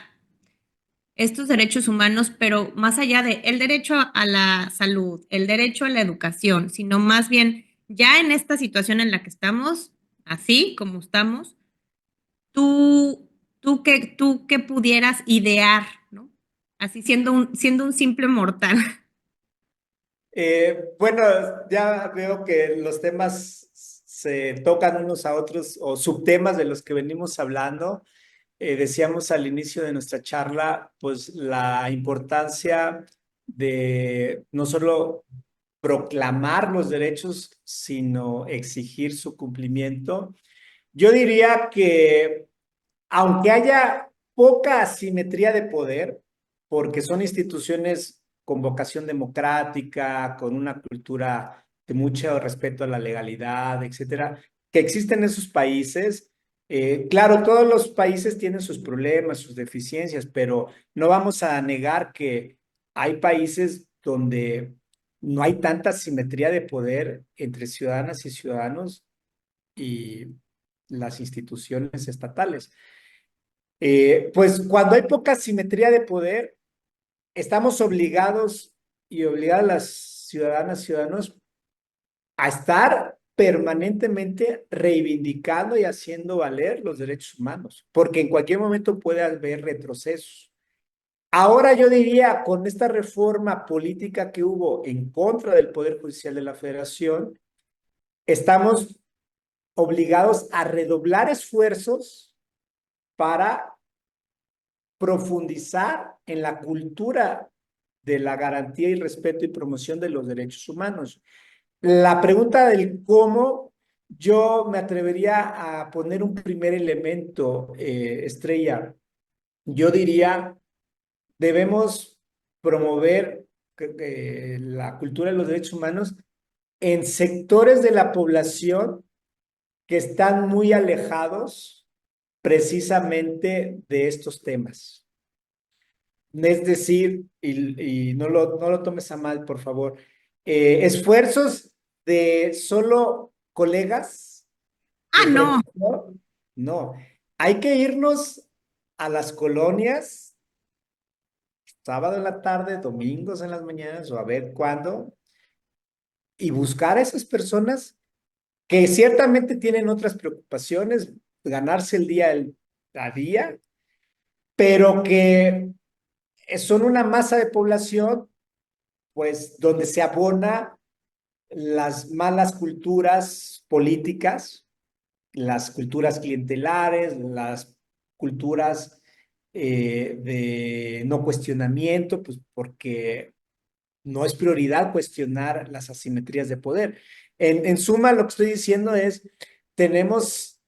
estos derechos humanos, pero más allá de el derecho a la salud, el derecho a la educación, sino más bien ya en esta situación en la que estamos, así como estamos, tú que pudieras idear, ¿no? Así siendo un simple mortal. Bueno, ya veo que los temas se tocan unos a otros o subtemas de los que venimos hablando. Decíamos al inicio de nuestra charla, pues la importancia de no solo proclamar los derechos, sino exigir su cumplimiento. Yo diría que aunque haya poca asimetría de poder, porque son instituciones con vocación democrática, con una cultura de mucho respeto a la legalidad, etcétera, que existen en esos países. Claro, todos los países tienen sus problemas, sus deficiencias, pero no vamos a negar que hay países donde no hay tanta asimetría de poder entre ciudadanas y ciudadanos y las instituciones estatales. Pues cuando hay poca simetría de poder, estamos obligados y obligadas las ciudadanas y ciudadanos a estar permanentemente reivindicando y haciendo valer los derechos humanos, porque en cualquier momento puede haber retrocesos. Ahora yo diría, con esta reforma política que hubo en contra del Poder Judicial de la Federación, estamos obligados a redoblar esfuerzos para profundizar en la cultura de la garantía y respeto y promoción de los derechos humanos. La pregunta del cómo, yo me atrevería a poner un primer elemento, Estrella. Yo diría, debemos promover la cultura de los derechos humanos en sectores de la población que están muy alejados precisamente de estos temas. Es decir, y no lo tomes a mal, por favor, esfuerzos de solo colegas Ah, que no. no, no, hay que irnos a las colonias, sábado en la tarde, domingos en las mañanas o a ver cuándo, y buscar a esas personas que ciertamente tienen otras preocupaciones, ganarse el día a día, pero que son una masa de población pues donde se abona las malas culturas políticas, las culturas clientelares, las culturas de no cuestionamiento, pues porque no es prioridad cuestionar las asimetrías de poder. En suma, lo que estoy diciendo es, tenemos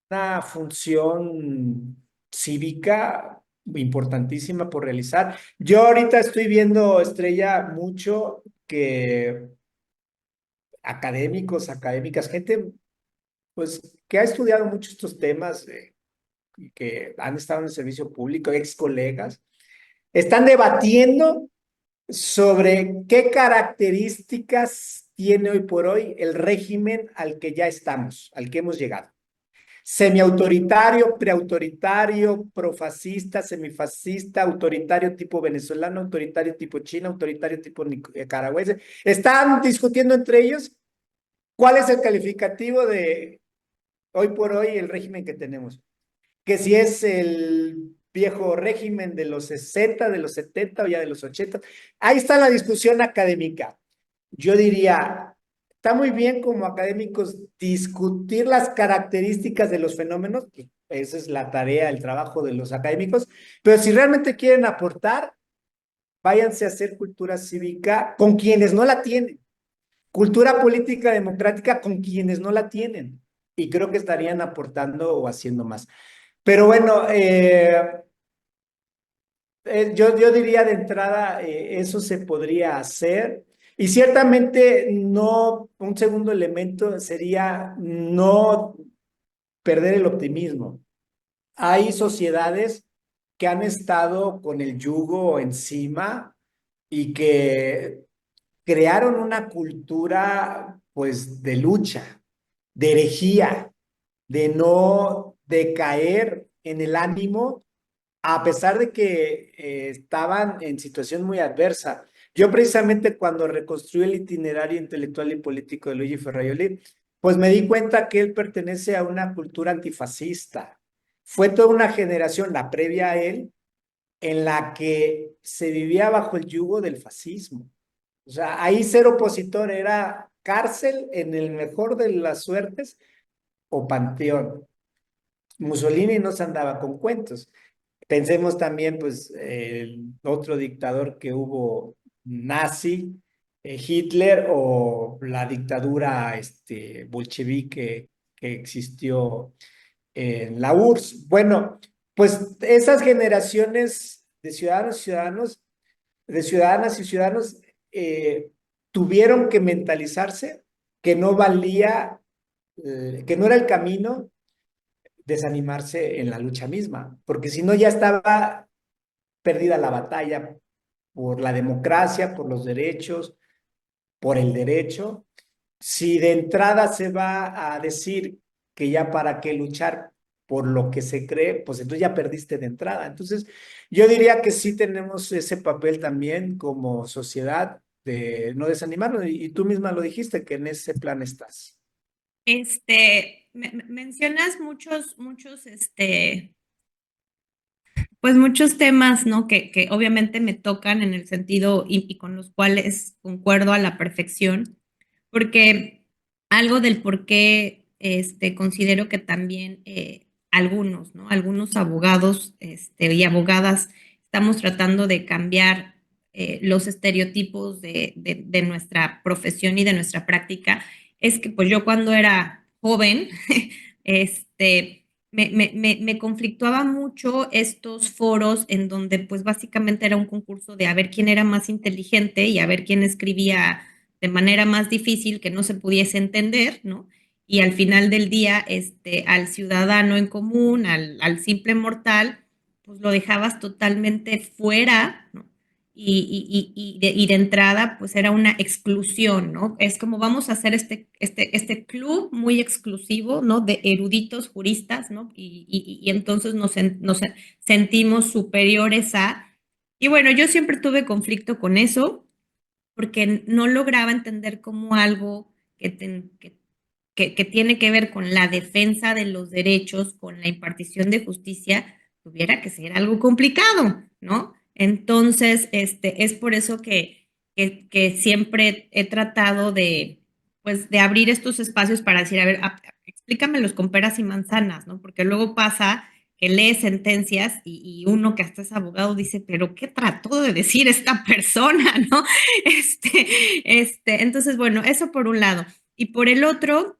una función cívica importantísima por realizar. Yo ahorita estoy viendo, Estrella, mucho que académicos, académicas, gente pues que ha estudiado mucho estos temas y que han estado en el servicio público, ex colegas, están debatiendo sobre qué características tiene hoy por hoy el régimen al que ya estamos, al que hemos llegado. Semiautoritario, preautoritario, profascista, semifascista, autoritario tipo venezolano, autoritario tipo China, autoritario tipo nicaragüense. Están discutiendo entre ellos cuál es el calificativo de hoy por hoy el régimen que tenemos. Que si es el viejo régimen de los 60, de los 70 o ya de los 80. Ahí está la discusión académica. Yo diría, está muy bien como académicos discutir las características de los fenómenos, pues esa es la tarea, el trabajo de los académicos, pero si realmente quieren aportar, váyanse a hacer cultura cívica con quienes no la tienen, cultura política democrática con quienes no la tienen, y creo que estarían aportando o haciendo más. Pero bueno, yo diría de entrada, eso se podría hacer. Y ciertamente no, un segundo elemento sería no perder el optimismo. Hay sociedades que han estado con el yugo encima y que crearon una cultura pues de lucha, de herejía, de no decaer en el ánimo a pesar de que estaban en situación muy adversa. Yo precisamente cuando reconstruí el itinerario intelectual y político de Luigi Ferraioli, pues me di cuenta que él pertenece a una cultura antifascista. Fue toda una generación, la previa a él, en la que se vivía bajo el yugo del fascismo. O sea, ahí ser opositor era cárcel en el mejor de las suertes o panteón. Mussolini no se andaba con cuentos. Pensemos también, pues, el otro dictador que hubo nazi, Hitler, o la dictadura bolchevique que existió en la URSS. Bueno, pues esas generaciones de ciudadanos y ciudadanos, de ciudadanas y ciudadanos, eh, tuvieron que mentalizarse que no valía, que no era el camino desanimarse en la lucha misma, porque si no ya estaba perdida la batalla por la democracia, por los derechos, por el derecho. Si de entrada se va a decir que ya para qué luchar por lo que se cree, pues entonces ya perdiste de entrada. Entonces, yo diría que sí tenemos ese papel también como sociedad de no desanimarnos, y tú misma lo dijiste, que en ese plan estás. Mencionas muchos, pues muchos temas, ¿no? Que obviamente me tocan en el sentido y con los cuales concuerdo a la perfección, porque algo del por qué considero que también algunos, ¿no? Algunos abogados y abogadas estamos tratando de cambiar los estereotipos de nuestra profesión y de nuestra práctica, es que pues yo cuando era joven, me conflictuaba mucho estos foros en donde pues básicamente era un concurso de a ver quién era más inteligente y a ver quién escribía de manera más difícil que no se pudiese entender, ¿no? Y al final del día, al ciudadano en común, al simple mortal, pues lo dejabas totalmente fuera, ¿no? Y de entrada, pues era una exclusión, ¿no? Es como vamos a hacer este club muy exclusivo, ¿no? De eruditos juristas, ¿no? Y entonces nos sentimos superiores a... Y bueno, yo siempre tuve conflicto con eso porque no lograba entender cómo algo que tiene que ver con la defensa de los derechos, con la impartición de justicia, tuviera que ser algo complicado, ¿no? Entonces, es por eso que siempre he tratado pues, de abrir estos espacios para decir, a ver, explícamelos con peras y manzanas, ¿no? Porque luego pasa que lee sentencias y uno que hasta es abogado dice, pero ¿qué trató de decir esta persona, no? Entonces, bueno, eso por un lado. Y por el otro,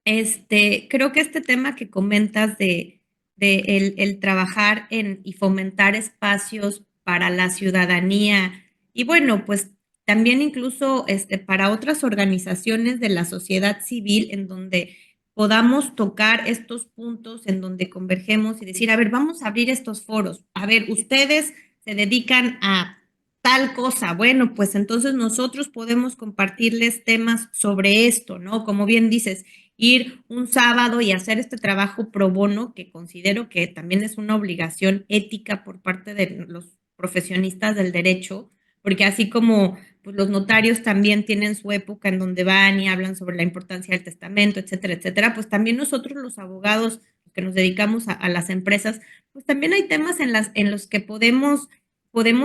creo que este tema que comentas de el trabajar y fomentar espacios para la ciudadanía y bueno, pues también incluso para otras organizaciones de la sociedad civil en donde podamos tocar estos puntos en donde convergemos y decir, a ver, vamos a abrir estos foros. A ver, ustedes se dedican a tal cosa. Bueno, pues entonces nosotros podemos compartirles temas sobre esto, ¿no? Como bien dices, ir un sábado y hacer este trabajo pro bono, que considero que también es una obligación ética por parte de los profesionistas del derecho, porque así como pues, los notarios también tienen su época en donde van y hablan sobre la importancia del testamento, etcétera, etcétera, pues también nosotros los abogados que nos dedicamos a las empresas, pues también hay temas en los que podemos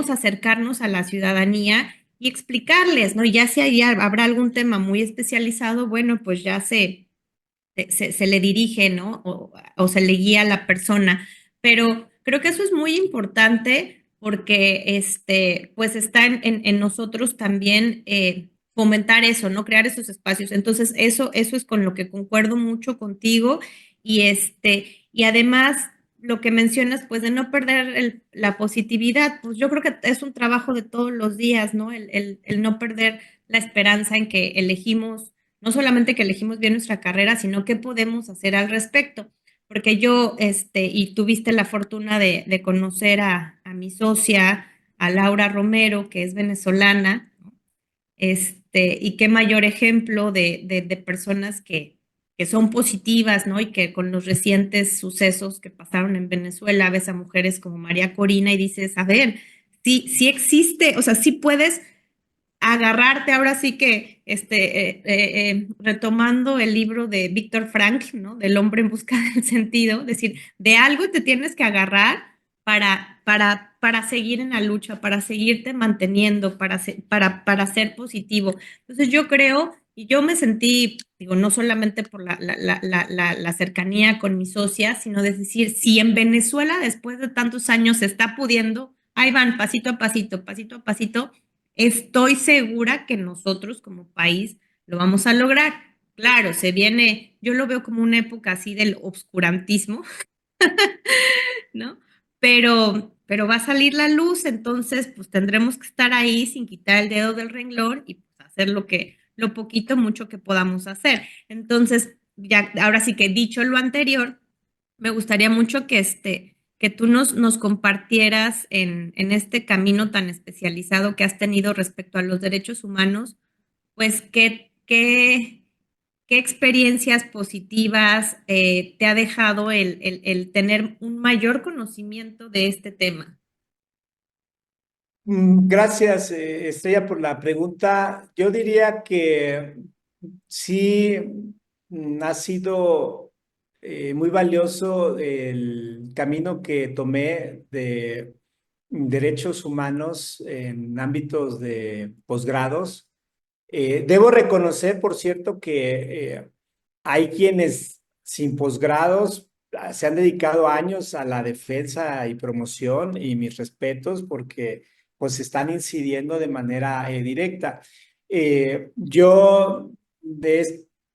acercarnos a la ciudadanía y explicarles, ¿no? Y ya si ahí habrá algún tema muy especializado, bueno, pues ya se le dirige, ¿no? O se le guía a la persona. Pero creo que eso es muy importante porque, pues está en nosotros también fomentar eso, ¿no? Crear esos espacios. Entonces, eso es con lo que concuerdo mucho contigo y además lo que mencionas, pues de no perder la positividad, pues yo creo que es un trabajo de todos los días, ¿no? El no perder la esperanza en que elegimos no solamente que elegimos bien nuestra carrera, sino qué podemos hacer al respecto. Porque yo, y tuviste la fortuna de conocer a mi socia, a Laura Romero, que es venezolana, ¿no? Y qué mayor ejemplo de personas que son positivas, ¿no? Y que con los recientes sucesos que pasaron en Venezuela, ves a mujeres como María Corina y dices, a ver, sí, sí existe, o sea, sí puedes agarrarte ahora sí que, retomando el libro de Víctor Frank, ¿no? Del hombre en busca del sentido, es decir, de algo te tienes que agarrar para seguir en la lucha, para seguirte manteniendo, para ser positivo. Entonces yo creo, y yo me sentí, digo, no solamente por la cercanía con mi socia, sino de decir, si en Venezuela después de tantos años se está pudiendo, ahí van, pasito a pasito, estoy segura que nosotros como país lo vamos a lograr. Claro, se viene, yo lo veo como una época así del obscurantismo, ¿no? Pero va a salir la luz, entonces pues tendremos que estar ahí sin quitar el dedo del renglón y pues, hacer lo poquito, mucho que podamos hacer. Entonces, ya, ahora sí que dicho lo anterior, me gustaría mucho que tú nos compartieras en este camino tan especializado que has tenido respecto a los derechos humanos, pues ¿qué experiencias positivas te ha dejado el tener un mayor conocimiento de este tema? Gracias, Estrella, por la pregunta. Yo diría que sí, ha sido muy valioso el camino que tomé de derechos humanos en ámbitos de posgrados. Debo reconocer, por cierto, que hay quienes sin posgrados se han dedicado años a la defensa y promoción, y mis respetos porque pues están incidiendo de manera directa. Yo he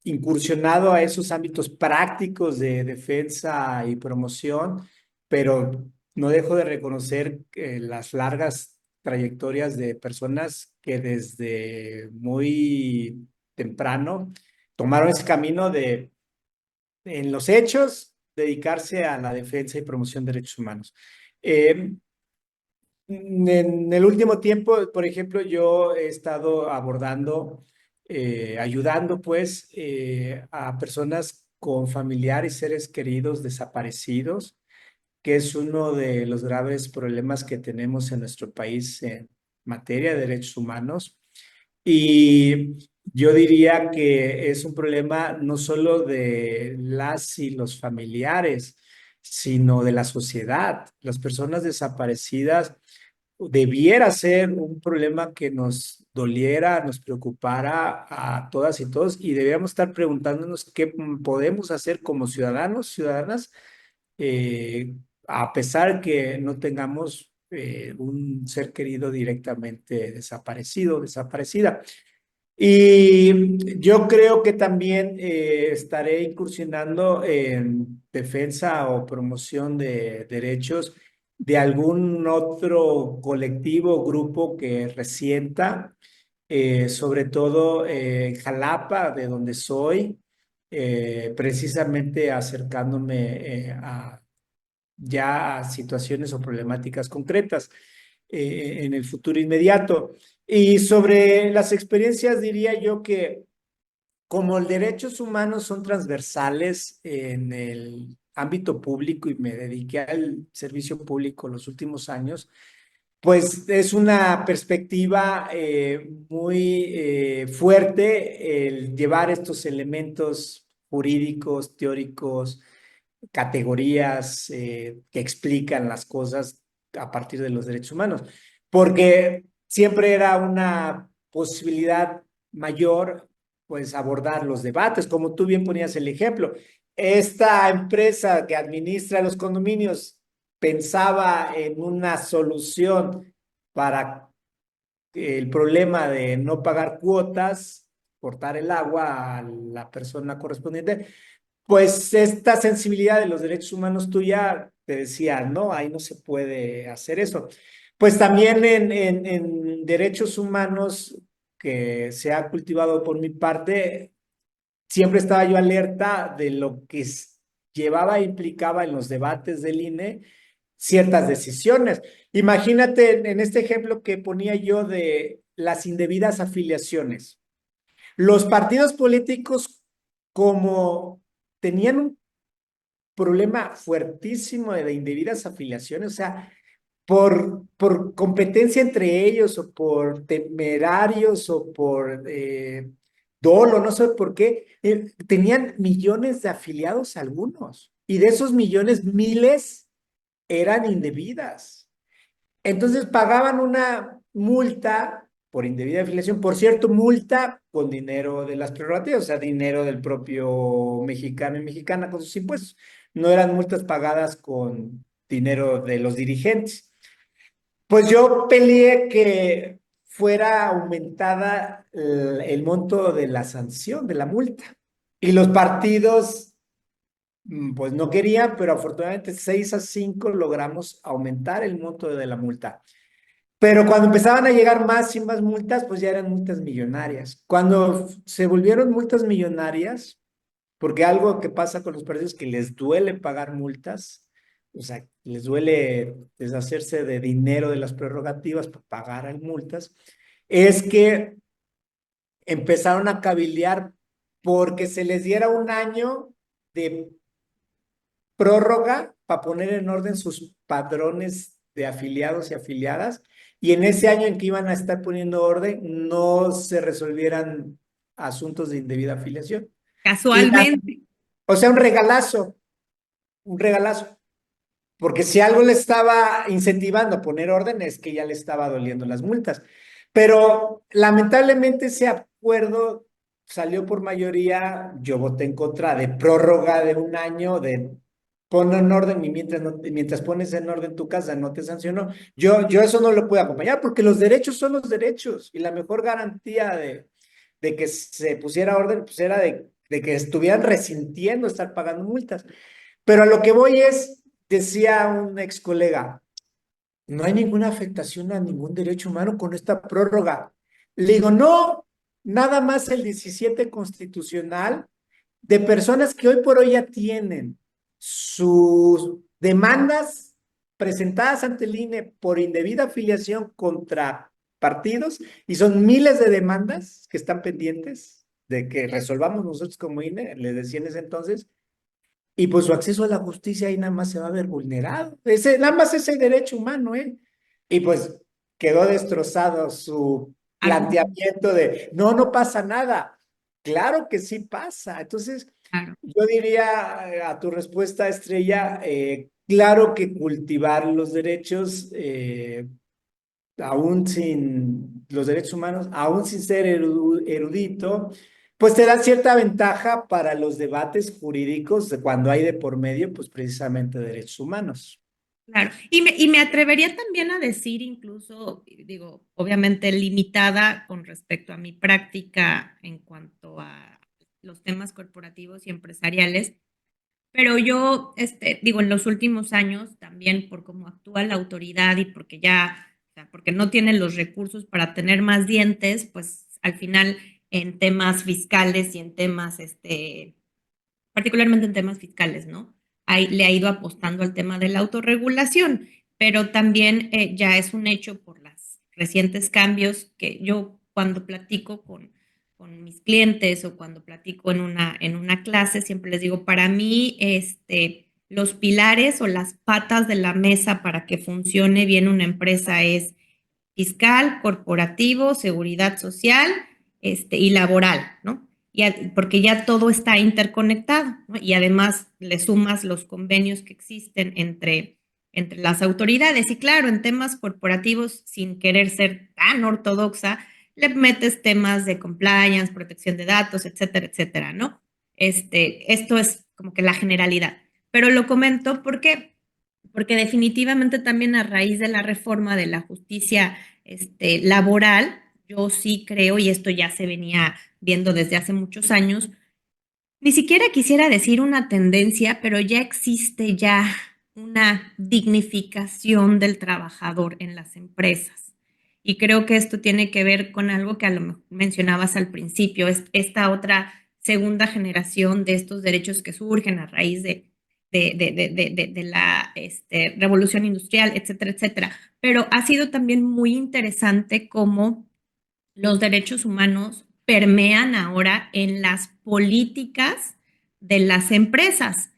incursionado a esos ámbitos prácticos de defensa y promoción, pero no dejo de reconocer las largas trayectorias de personas que desde muy temprano tomaron ese camino de, en los hechos, dedicarse a la defensa y promoción de derechos humanos. Eh, en el último tiempo, por ejemplo, yo he estado abordando, ayudando pues a personas con familiares y seres queridos desaparecidos, que es uno de los graves problemas que tenemos en nuestro país en materia de derechos humanos. Y yo diría que es un problema no solo de las y los familiares, sino de la sociedad. Las personas desaparecidas debiera ser un problema que nos doliera, nos preocupara a todas y todos, y deberíamos estar preguntándonos qué podemos hacer como ciudadanos, ciudadanas, eh, a pesar que no tengamos un ser querido directamente desaparecido, desaparecida. Y yo creo que también estaré incursionando en defensa o promoción de derechos de algún otro colectivo o grupo que resienta, sobre todo en Jalapa, de donde soy, precisamente acercándome ya a situaciones o problemáticas concretas en el futuro inmediato. Y sobre las experiencias, diría yo que como los derechos humanos son transversales en el ámbito público y me dediqué al servicio público los últimos años, pues es una perspectiva muy fuerte el llevar estos elementos jurídicos, teóricos, categorías que explican las cosas a partir de los derechos humanos, porque siempre era una posibilidad mayor, pues, abordar los debates, como tú bien ponías el ejemplo. Esta empresa que administra los condominios pensaba en una solución para el problema de no pagar cuotas, cortar el agua a la persona correspondiente, pues esta sensibilidad de los derechos humanos tuya te decía, no, ahí no se puede hacer eso. Pues también en derechos humanos que se ha cultivado por mi parte, siempre estaba yo alerta de lo que llevaba e implicaba en los debates del INE ciertas decisiones. Imagínate en este ejemplo que ponía yo de las indebidas afiliaciones. Los partidos políticos, como tenían un problema fuertísimo de indebidas afiliaciones, o sea, por competencia entre ellos o por temerarios o por dolo, no sé por qué, tenían millones de afiliados algunos y de esos millones, miles eran indebidas. Entonces pagaban una multa por indebida afiliación, por cierto, multa con dinero de las prerrogativas, o sea, dinero del propio mexicano y mexicana con sus impuestos. No eran multas pagadas con dinero de los dirigentes. Pues yo peleé que fuera aumentada el monto de la sanción, de la multa. Y los partidos, pues no querían, pero afortunadamente 6-5 logramos aumentar el monto de la multa. Pero cuando empezaban a llegar más y más multas, pues ya eran multas millonarias. Cuando se volvieron multas millonarias, porque algo que pasa con los partidos es que les duele pagar multas, o sea, les duele deshacerse de dinero de las prerrogativas para pagar multas, es que empezaron a cabildear porque se les diera un año de prórroga para poner en orden sus padrones de afiliados y afiliadas, y en ese año en que iban a estar poniendo orden no se resolvieran asuntos de indebida afiliación. Y Casualmente. o sea, un regalazo, porque si algo le estaba incentivando a poner orden es que ya le estaba doliendo las multas. Pero lamentablemente ese acuerdo salió por mayoría, yo voté en contra de prórroga de un año, de pon en orden y mientras, mientras pones en orden tu casa no te sancionó. Yo eso no lo puedo acompañar porque los derechos son los derechos y la mejor garantía de que se pusiera orden pues era de que estuvieran resintiendo estar pagando multas. Pero a lo que voy es, decía un ex colega, no hay ninguna afectación a ningún derecho humano con esta prórroga. Le digo, no, nada más el 17 constitucional de personas que hoy por hoy ya tienen sus demandas presentadas ante el INE por indebida afiliación contra partidos y son miles de demandas que están pendientes de que resolvamos nosotros como INE, le decía en ese entonces, y pues su acceso a la justicia ahí nada más se va a ver vulnerado. Ese, nada más ese derecho humano, ¿eh? Y pues quedó destrozado su Argumento, planteamiento de, no, no pasa nada. Claro que sí pasa. Entonces, claro. yo diría a tu respuesta, Estrella, claro que cultivar los derechos aún sin los derechos humanos, aún sin ser erudito, pues te da cierta ventaja para los debates jurídicos de cuando hay de por medio, pues precisamente derechos humanos. Claro, y me atrevería también a decir incluso, digo, obviamente limitada con respecto a mi práctica en cuanto a los temas corporativos y empresariales, pero yo, digo, en los últimos años también por cómo actúa la autoridad y porque ya, o sea, porque no tienen los recursos para tener más dientes, pues al final en temas fiscales y en temas, particularmente en temas fiscales, ¿no? Ahí le ha ido apostando al tema de la autorregulación, pero también ya es un hecho por los recientes cambios que yo cuando platico con mis clientes o cuando platico en una clase, siempre les digo, para mí, los pilares o las patas de la mesa para que funcione bien una empresa es fiscal, corporativo, seguridad social, y laboral, ¿no? Porque ya todo está interconectado, ¿no? Y además le sumas los convenios que existen entre las autoridades. Y claro, en temas corporativos, sin querer ser tan ortodoxa, le metes temas de compliance, protección de datos, etcétera, etcétera, ¿no? Esto es como que la generalidad. Pero lo comento porque definitivamente también a raíz de la reforma de la justicia laboral, yo sí creo, y esto ya se venía viendo desde hace muchos años, ni siquiera quisiera decir una tendencia, pero ya existe ya una dignificación del trabajador en las empresas. Y creo que esto tiene que ver con algo que a lo mejor mencionabas al principio, es esta otra segunda generación de estos derechos que surgen a raíz de la revolución industrial, etcétera, etcétera. Pero ha sido también muy interesante cómo los derechos humanos permean ahora en las políticas de las empresas.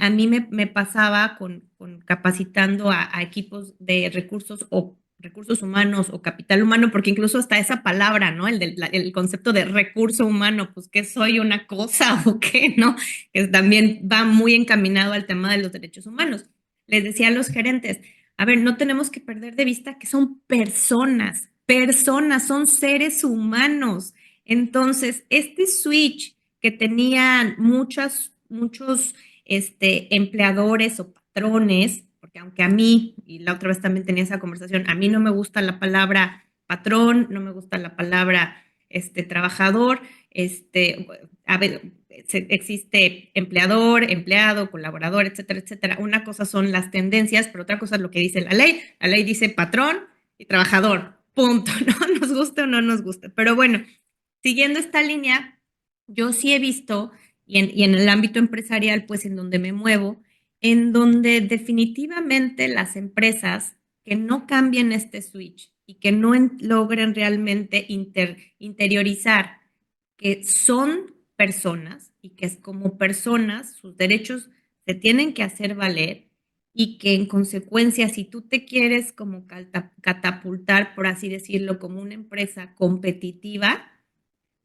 A mí me pasaba con capacitando a equipos de recursos o recursos humanos o capital humano, porque incluso hasta esa palabra, ¿no? El concepto de recurso humano, pues que soy una cosa o qué, ¿no? Que también va muy encaminado al tema de los derechos humanos. Les decía a los gerentes, a ver, no tenemos que perder de vista que son personas, son seres humanos. Entonces, este switch que tenían muchos empleadores o patrones, porque aunque a mí, y la otra vez también tenía esa conversación, a mí no me gusta la palabra patrón, no me gusta la palabra trabajador, a ver, existe empleador, empleado, colaborador, etcétera, etcétera. Una cosa son las tendencias, pero otra cosa es lo que dice la ley. La ley dice patrón y trabajador, punto, ¿no? Nos guste o no nos guste. Pero bueno, siguiendo esta línea, yo sí he visto, y en el ámbito empresarial, pues en donde me muevo, en donde definitivamente las empresas que no cambien este switch y que no logren realmente interiorizar que son personas y que como personas sus derechos se tienen que hacer valer y que en consecuencia si tú te quieres como catapultar, por así decirlo, como una empresa competitiva,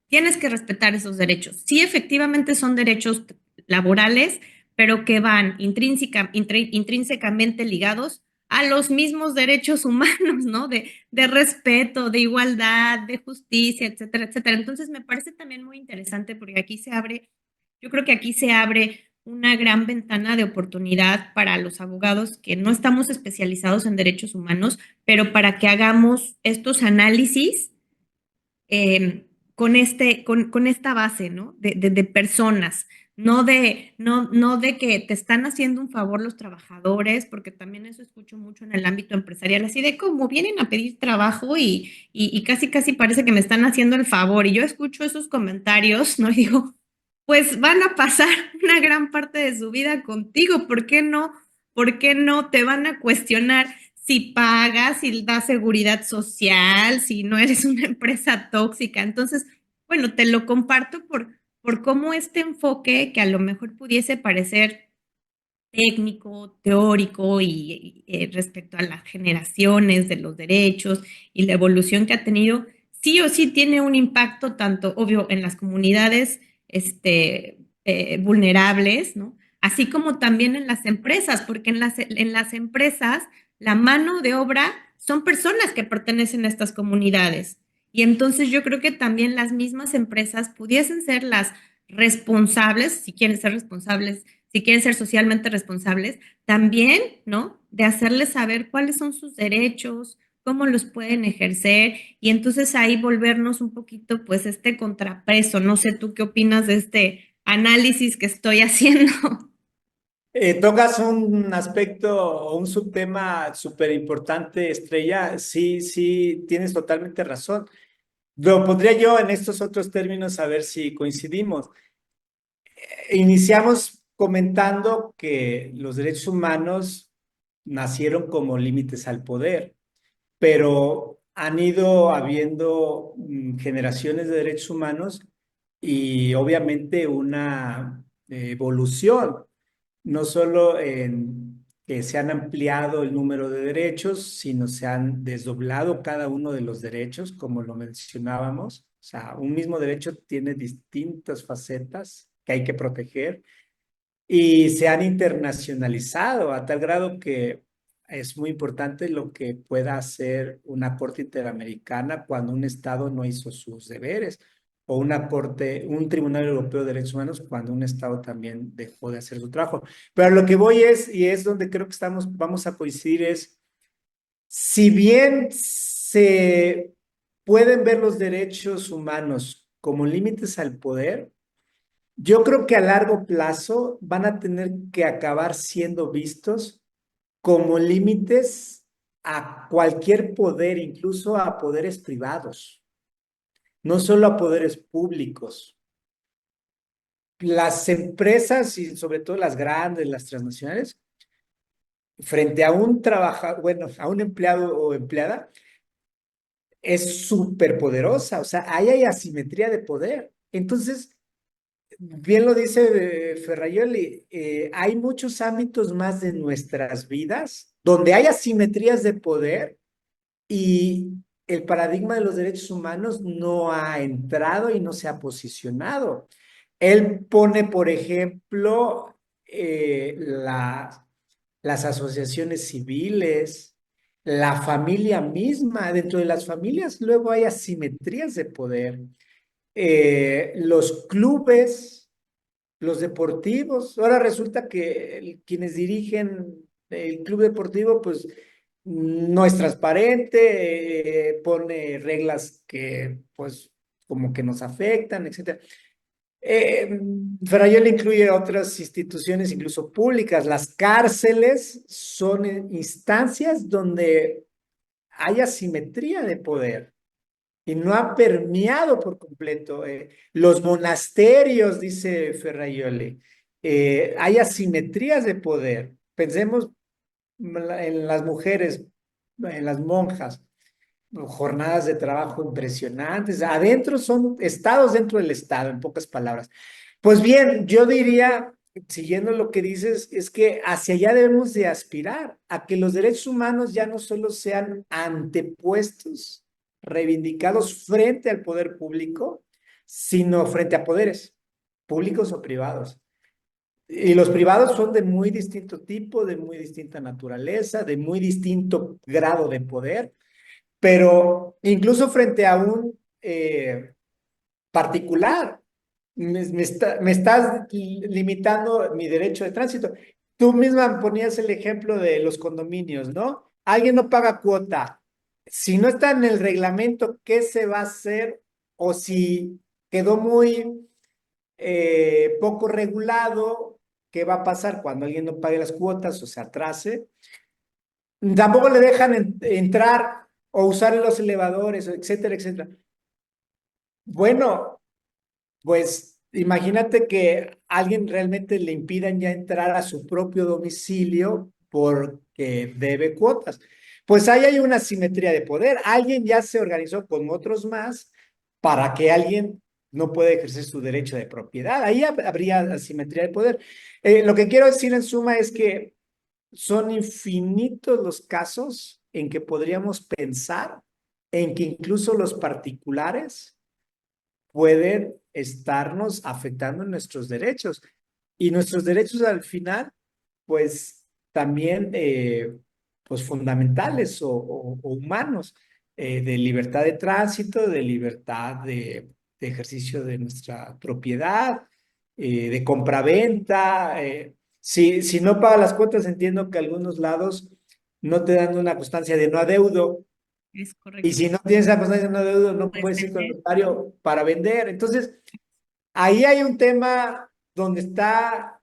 tienes que respetar esos derechos. Sí, efectivamente son derechos laborales, pero que van intrínsecamente ligados a los mismos derechos humanos, ¿no? De respeto, de igualdad, de justicia, etcétera, etcétera. Entonces me parece también muy interesante porque aquí se abre, yo creo que aquí se abre una gran ventana de oportunidad para los abogados que no estamos especializados en derechos humanos, pero para que hagamos estos análisis con esta base, ¿no? De personas, no de que te están haciendo un favor los trabajadores, porque también eso escucho mucho en el ámbito empresarial, así de cómo vienen a pedir trabajo y casi parece que me están haciendo el favor. Y yo escucho esos comentarios, ¿no? Y digo, pues van a pasar una gran parte de su vida contigo, ¿por qué no? ¿Por qué no te van a cuestionar si pagas, si das seguridad social, si no eres una empresa tóxica? Entonces, bueno, te lo comparto por cómo este enfoque que a lo mejor pudiese parecer técnico, teórico y respecto a las generaciones de los derechos y la evolución que ha tenido, sí o sí tiene un impacto tanto, obvio, en las comunidades vulnerables, ¿no? Así como también en las empresas, porque en las empresas la mano de obra son personas que pertenecen a estas comunidades. Y entonces yo creo que también las mismas empresas pudiesen ser las responsables, si quieren ser responsables, si quieren ser socialmente responsables, también, ¿no? De hacerles saber cuáles son sus derechos, cómo los pueden ejercer y entonces ahí volvernos un poquito, pues, contrapeso. No sé tú qué opinas de este análisis que estoy haciendo. Tocas un aspecto o un subtema súper importante, Estrella. Sí, sí, tienes totalmente razón. Lo pondría yo en estos otros términos a ver si coincidimos. Iniciamos comentando que los derechos humanos nacieron como límites al poder, pero han ido habiendo generaciones de derechos humanos y obviamente una evolución, no solo en que se han ampliado el número de derechos, sino se han desdoblado cada uno de los derechos, como lo mencionábamos. O sea, un mismo derecho tiene distintas facetas que hay que proteger y se han internacionalizado a tal grado que es muy importante lo que pueda hacer una corte interamericana cuando un estado no hizo sus deberes o una corte, un tribunal europeo de derechos humanos cuando un estado también dejó de hacer su trabajo. Pero lo que voy es, y es donde creo que vamos a coincidir, es si bien se pueden ver los derechos humanos como límites al poder, yo creo que a largo plazo van a tener que acabar siendo vistos como límites a cualquier poder, incluso a poderes privados, no solo a poderes públicos. Las empresas y sobre todo las grandes, las transnacionales, frente a un trabajador, bueno, a un empleado o empleada, es súper poderosa, o sea, ahí hay asimetría de poder. Entonces, bien lo dice Ferraioli, hay muchos ámbitos más de nuestras vidas donde hay asimetrías de poder y el paradigma de los derechos humanos no ha entrado y no se ha posicionado. Él pone, por ejemplo, las asociaciones civiles, la familia misma. Dentro de las familias luego hay asimetrías de poder. Los clubes, los deportivos. Ahora resulta que quienes dirigen el club deportivo, pues no es transparente, pone reglas que pues como que nos afectan, etcétera. Ferrayol incluye otras instituciones, incluso públicas. Las cárceles son instancias donde hay asimetría de poder y no ha permeado por completo. Los monasterios, dice Ferrayoli, hay asimetrías de poder. Pensemos en las mujeres, en las monjas, jornadas de trabajo impresionantes. Adentro son estados dentro del estado, en pocas palabras. Pues bien, yo diría, siguiendo lo que dices, es que hacia allá debemos de aspirar, a que los derechos humanos ya no solo sean antepuestos, reivindicados frente al poder público, sino frente a poderes públicos o privados. Y los privados son de muy distinto tipo, de muy distinta naturaleza, de muy distinto grado de poder, pero incluso frente a un particular, me estás limitando mi derecho de tránsito. Tú misma ponías el ejemplo de los condominios, ¿no? Alguien no paga cuota. Si no está en el reglamento, ¿qué se va a hacer? O si quedó muy poco regulado, ¿qué va a pasar cuando alguien no pague las cuotas o se atrase? Tampoco le dejan entrar o usar los elevadores, etcétera, etcétera. Bueno, pues imagínate que alguien realmente le impidan ya entrar a su propio domicilio porque debe cuotas. Pues ahí hay una asimetría de poder. Alguien ya se organizó con otros más para que alguien no pueda ejercer su derecho de propiedad. Ahí habría asimetría de poder. Lo que quiero decir en suma es que son infinitos los casos en que podríamos pensar en que incluso los particulares pueden estarnos afectando en nuestros derechos. Y nuestros derechos al final, pues también, pues fundamentales o humanos, de libertad de tránsito, de libertad de ejercicio de nuestra propiedad, de compraventa. Si no pagas las cuotas, entiendo que algunos lados no te dan una constancia de no adeudo, Es y correcto. si no tienes esa constancia de no adeudo, no Puedes puedes ir con el vender. notario para vender. Entonces, ahí hay un tema donde está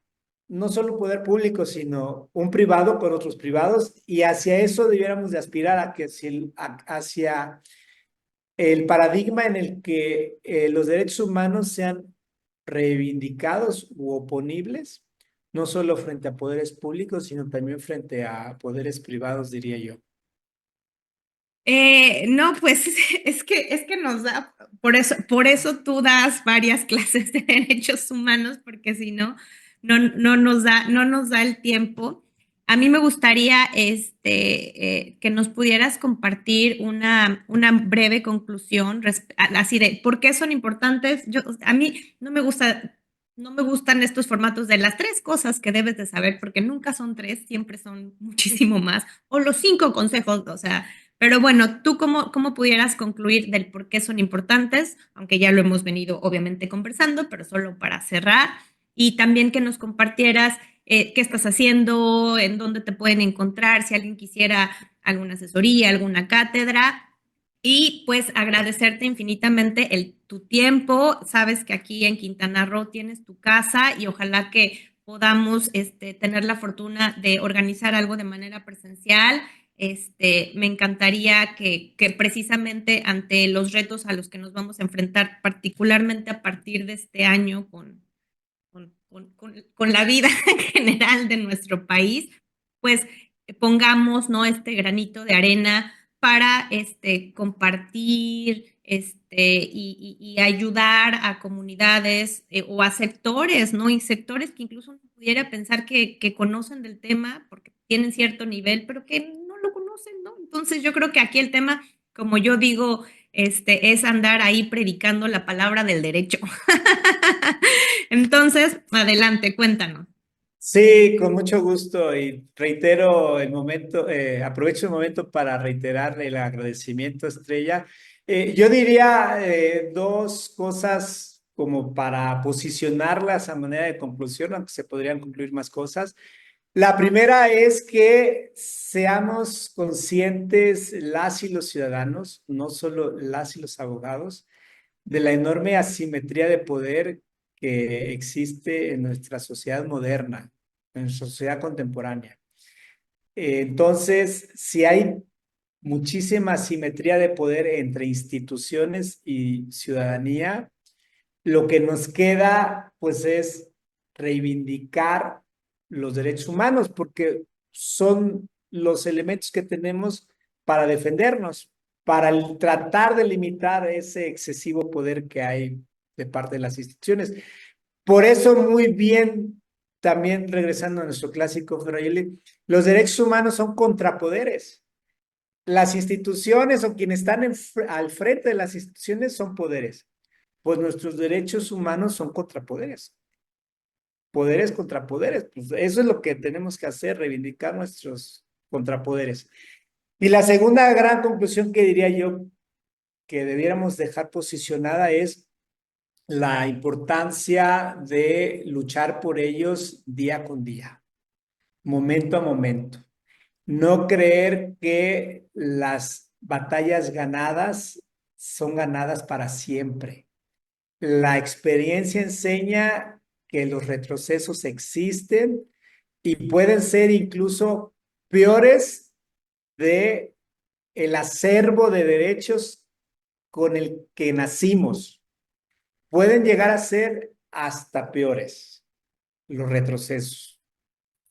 no solo un poder público, sino un privado por otros privados, y hacia eso debiéramos de aspirar a que hacia el paradigma en el que los derechos humanos sean reivindicados u oponibles, no solo frente a poderes públicos, sino también frente a poderes privados, diría yo. No, pues es que nos da, por eso tú das varias clases de derechos humanos, porque si no, no nos da el tiempo. A mí me gustaría que nos pudieras compartir una breve conclusión así de por qué son importantes. A mí no me gustan estos formatos de las tres cosas que debes de saber, porque nunca son tres, siempre son muchísimo más, o los 5 consejos, o sea. Pero bueno, ¿tú cómo pudieras concluir del por qué son importantes? Aunque ya lo hemos venido obviamente conversando, pero solo para cerrar. Y también que nos compartieras qué estás haciendo, en dónde te pueden encontrar, si alguien quisiera alguna asesoría, alguna cátedra. Y pues agradecerte infinitamente tu tiempo. Sabes que aquí en Quintana Roo tienes tu casa y ojalá que podamos tener la fortuna de organizar algo de manera presencial. Me encantaría que precisamente ante los retos a los que nos vamos a enfrentar, particularmente a partir de este año con la vida en general de nuestro país, pues pongamos, ¿no?, este granito de arena para compartir y ayudar a comunidades o a sectores, ¿no? Y sectores que incluso uno pudiera pensar que conocen del tema porque tienen cierto nivel, pero que no lo conocen, ¿no? Entonces yo creo que aquí el tema, como yo digo, es andar ahí predicando la palabra del derecho. Entonces, adelante, cuéntanos. Sí, con mucho gusto y reitero el momento, aprovecho el momento para reiterar el agradecimiento, Estrella. Yo diría dos cosas como para posicionarlas a manera de conclusión, aunque se podrían concluir más cosas. La primera es que seamos conscientes las y los ciudadanos, no solo las y los abogados, de la enorme asimetría de poder que existe en nuestra sociedad moderna, en nuestra sociedad contemporánea. Entonces, si hay muchísima asimetría de poder entre instituciones y ciudadanía, lo que nos queda, pues, es reivindicar los derechos humanos, porque son los elementos que tenemos para defendernos, para tratar de limitar ese excesivo poder que hay de parte de las instituciones. Por eso, muy bien, también regresando a nuestro clásico, Fratelli, los derechos humanos son contrapoderes. Las instituciones o quienes están al frente de las instituciones son poderes, pues nuestros derechos humanos son contrapoderes, poderes contra poderes. Pues eso es lo que tenemos que hacer, reivindicar nuestros contrapoderes. Y la segunda gran conclusión que diría yo que debiéramos dejar posicionada es la importancia de luchar por ellos día con día, momento a momento. No creer que las batallas ganadas son ganadas para siempre. La experiencia enseña que los retrocesos existen y pueden ser incluso peores de el acervo de derechos con el que nacimos. Pueden llegar a ser hasta peores los retrocesos,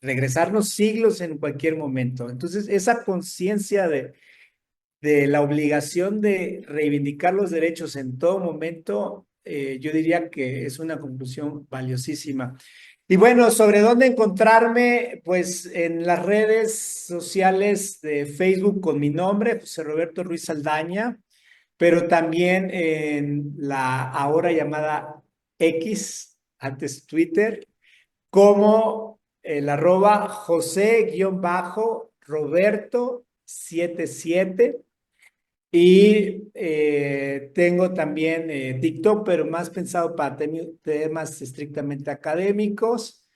regresarnos siglos en cualquier momento. Entonces, esa conciencia de la obligación de reivindicar los derechos en todo momento, yo diría que es una conclusión valiosísima. Y bueno, ¿sobre dónde encontrarme? Pues en las redes sociales de Facebook con mi nombre, José Roberto Ruiz Saldaña, pero también en la ahora llamada X, antes Twitter, como el arroba José-Roberto 77. Y tengo también TikTok, pero más pensado para temas estrictamente académicos.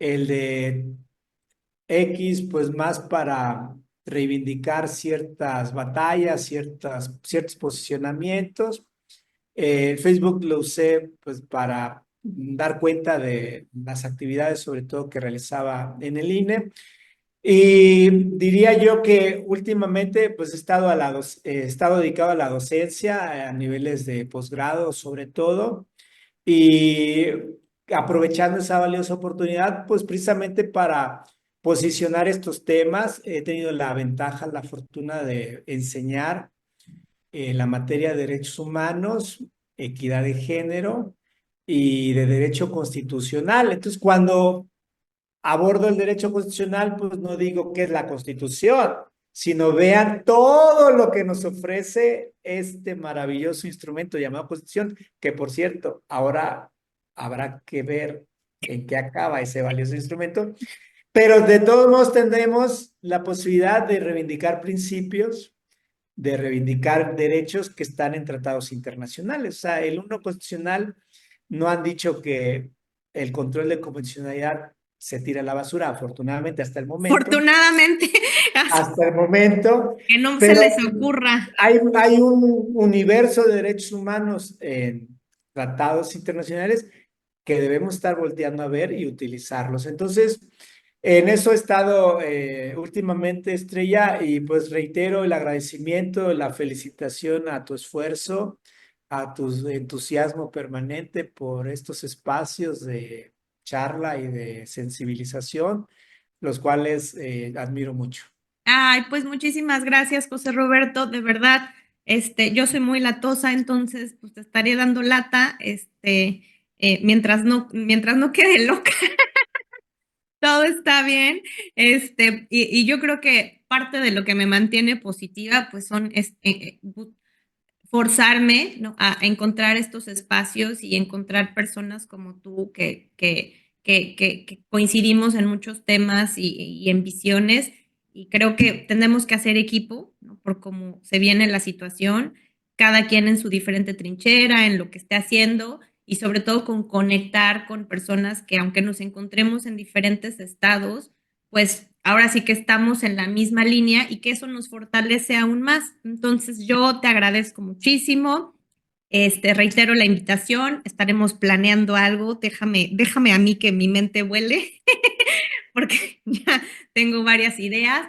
El de X, pues más para reivindicar ciertas batallas, ciertos posicionamientos. El Facebook lo usé pues para dar cuenta de las actividades, sobre todo que realizaba en el INE. Y diría yo que últimamente pues he estado dedicado a la docencia a niveles de posgrado sobre todo y aprovechando esa valiosa oportunidad pues precisamente para posicionar estos temas. He tenido la ventaja, la fortuna de enseñar la materia de derechos humanos, equidad de género y de derecho constitucional. Entonces, cuando abordo el derecho constitucional, pues no digo qué es la Constitución, sino vean todo lo que nos ofrece este maravilloso instrumento llamado Constitución, que por cierto, ahora habrá que ver en qué acaba ese valioso instrumento, pero de todos modos tendremos la posibilidad de reivindicar principios, de reivindicar derechos que están en tratados internacionales. O sea, el uno constitucional no han dicho que el control de convencionalidad se tira a la basura, afortunadamente Afortunadamente, así hasta el momento, que no se pero les ocurra. hay un universo de derechos humanos en tratados internacionales que debemos estar volteando a ver y utilizarlos. Entonces, en eso he estado últimamente, Estrella, y pues reitero el agradecimiento, la felicitación a tu esfuerzo, a tu entusiasmo permanente por estos espacios de charla y de sensibilización, los cuales admiro mucho. Ay, pues muchísimas gracias, José Roberto. De verdad, yo soy muy latosa, entonces pues te estaré dando lata, mientras no quede loca, todo está bien. Y yo creo que parte de lo que me mantiene positiva, pues son forzarme, ¿no? A encontrar estos espacios y encontrar personas como tú que coincidimos en muchos temas y en visiones y creo que tenemos que hacer equipo, ¿no? Por cómo se viene la situación, cada quien en su diferente trinchera, en lo que esté haciendo y sobre todo con conectar con personas que aunque nos encontremos en diferentes estados, pues ahora sí que estamos en la misma línea y que eso nos fortalece aún más. Entonces yo te agradezco muchísimo. Reitero la invitación, estaremos planeando algo, déjame a mí que mi mente vuele, porque ya tengo varias ideas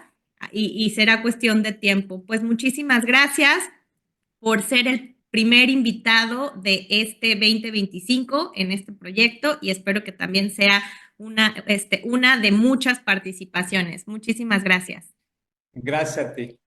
y será cuestión de tiempo. Pues muchísimas gracias por ser el primer invitado de este 2025 en este proyecto y espero que también sea una de muchas participaciones. Muchísimas gracias. Gracias a ti.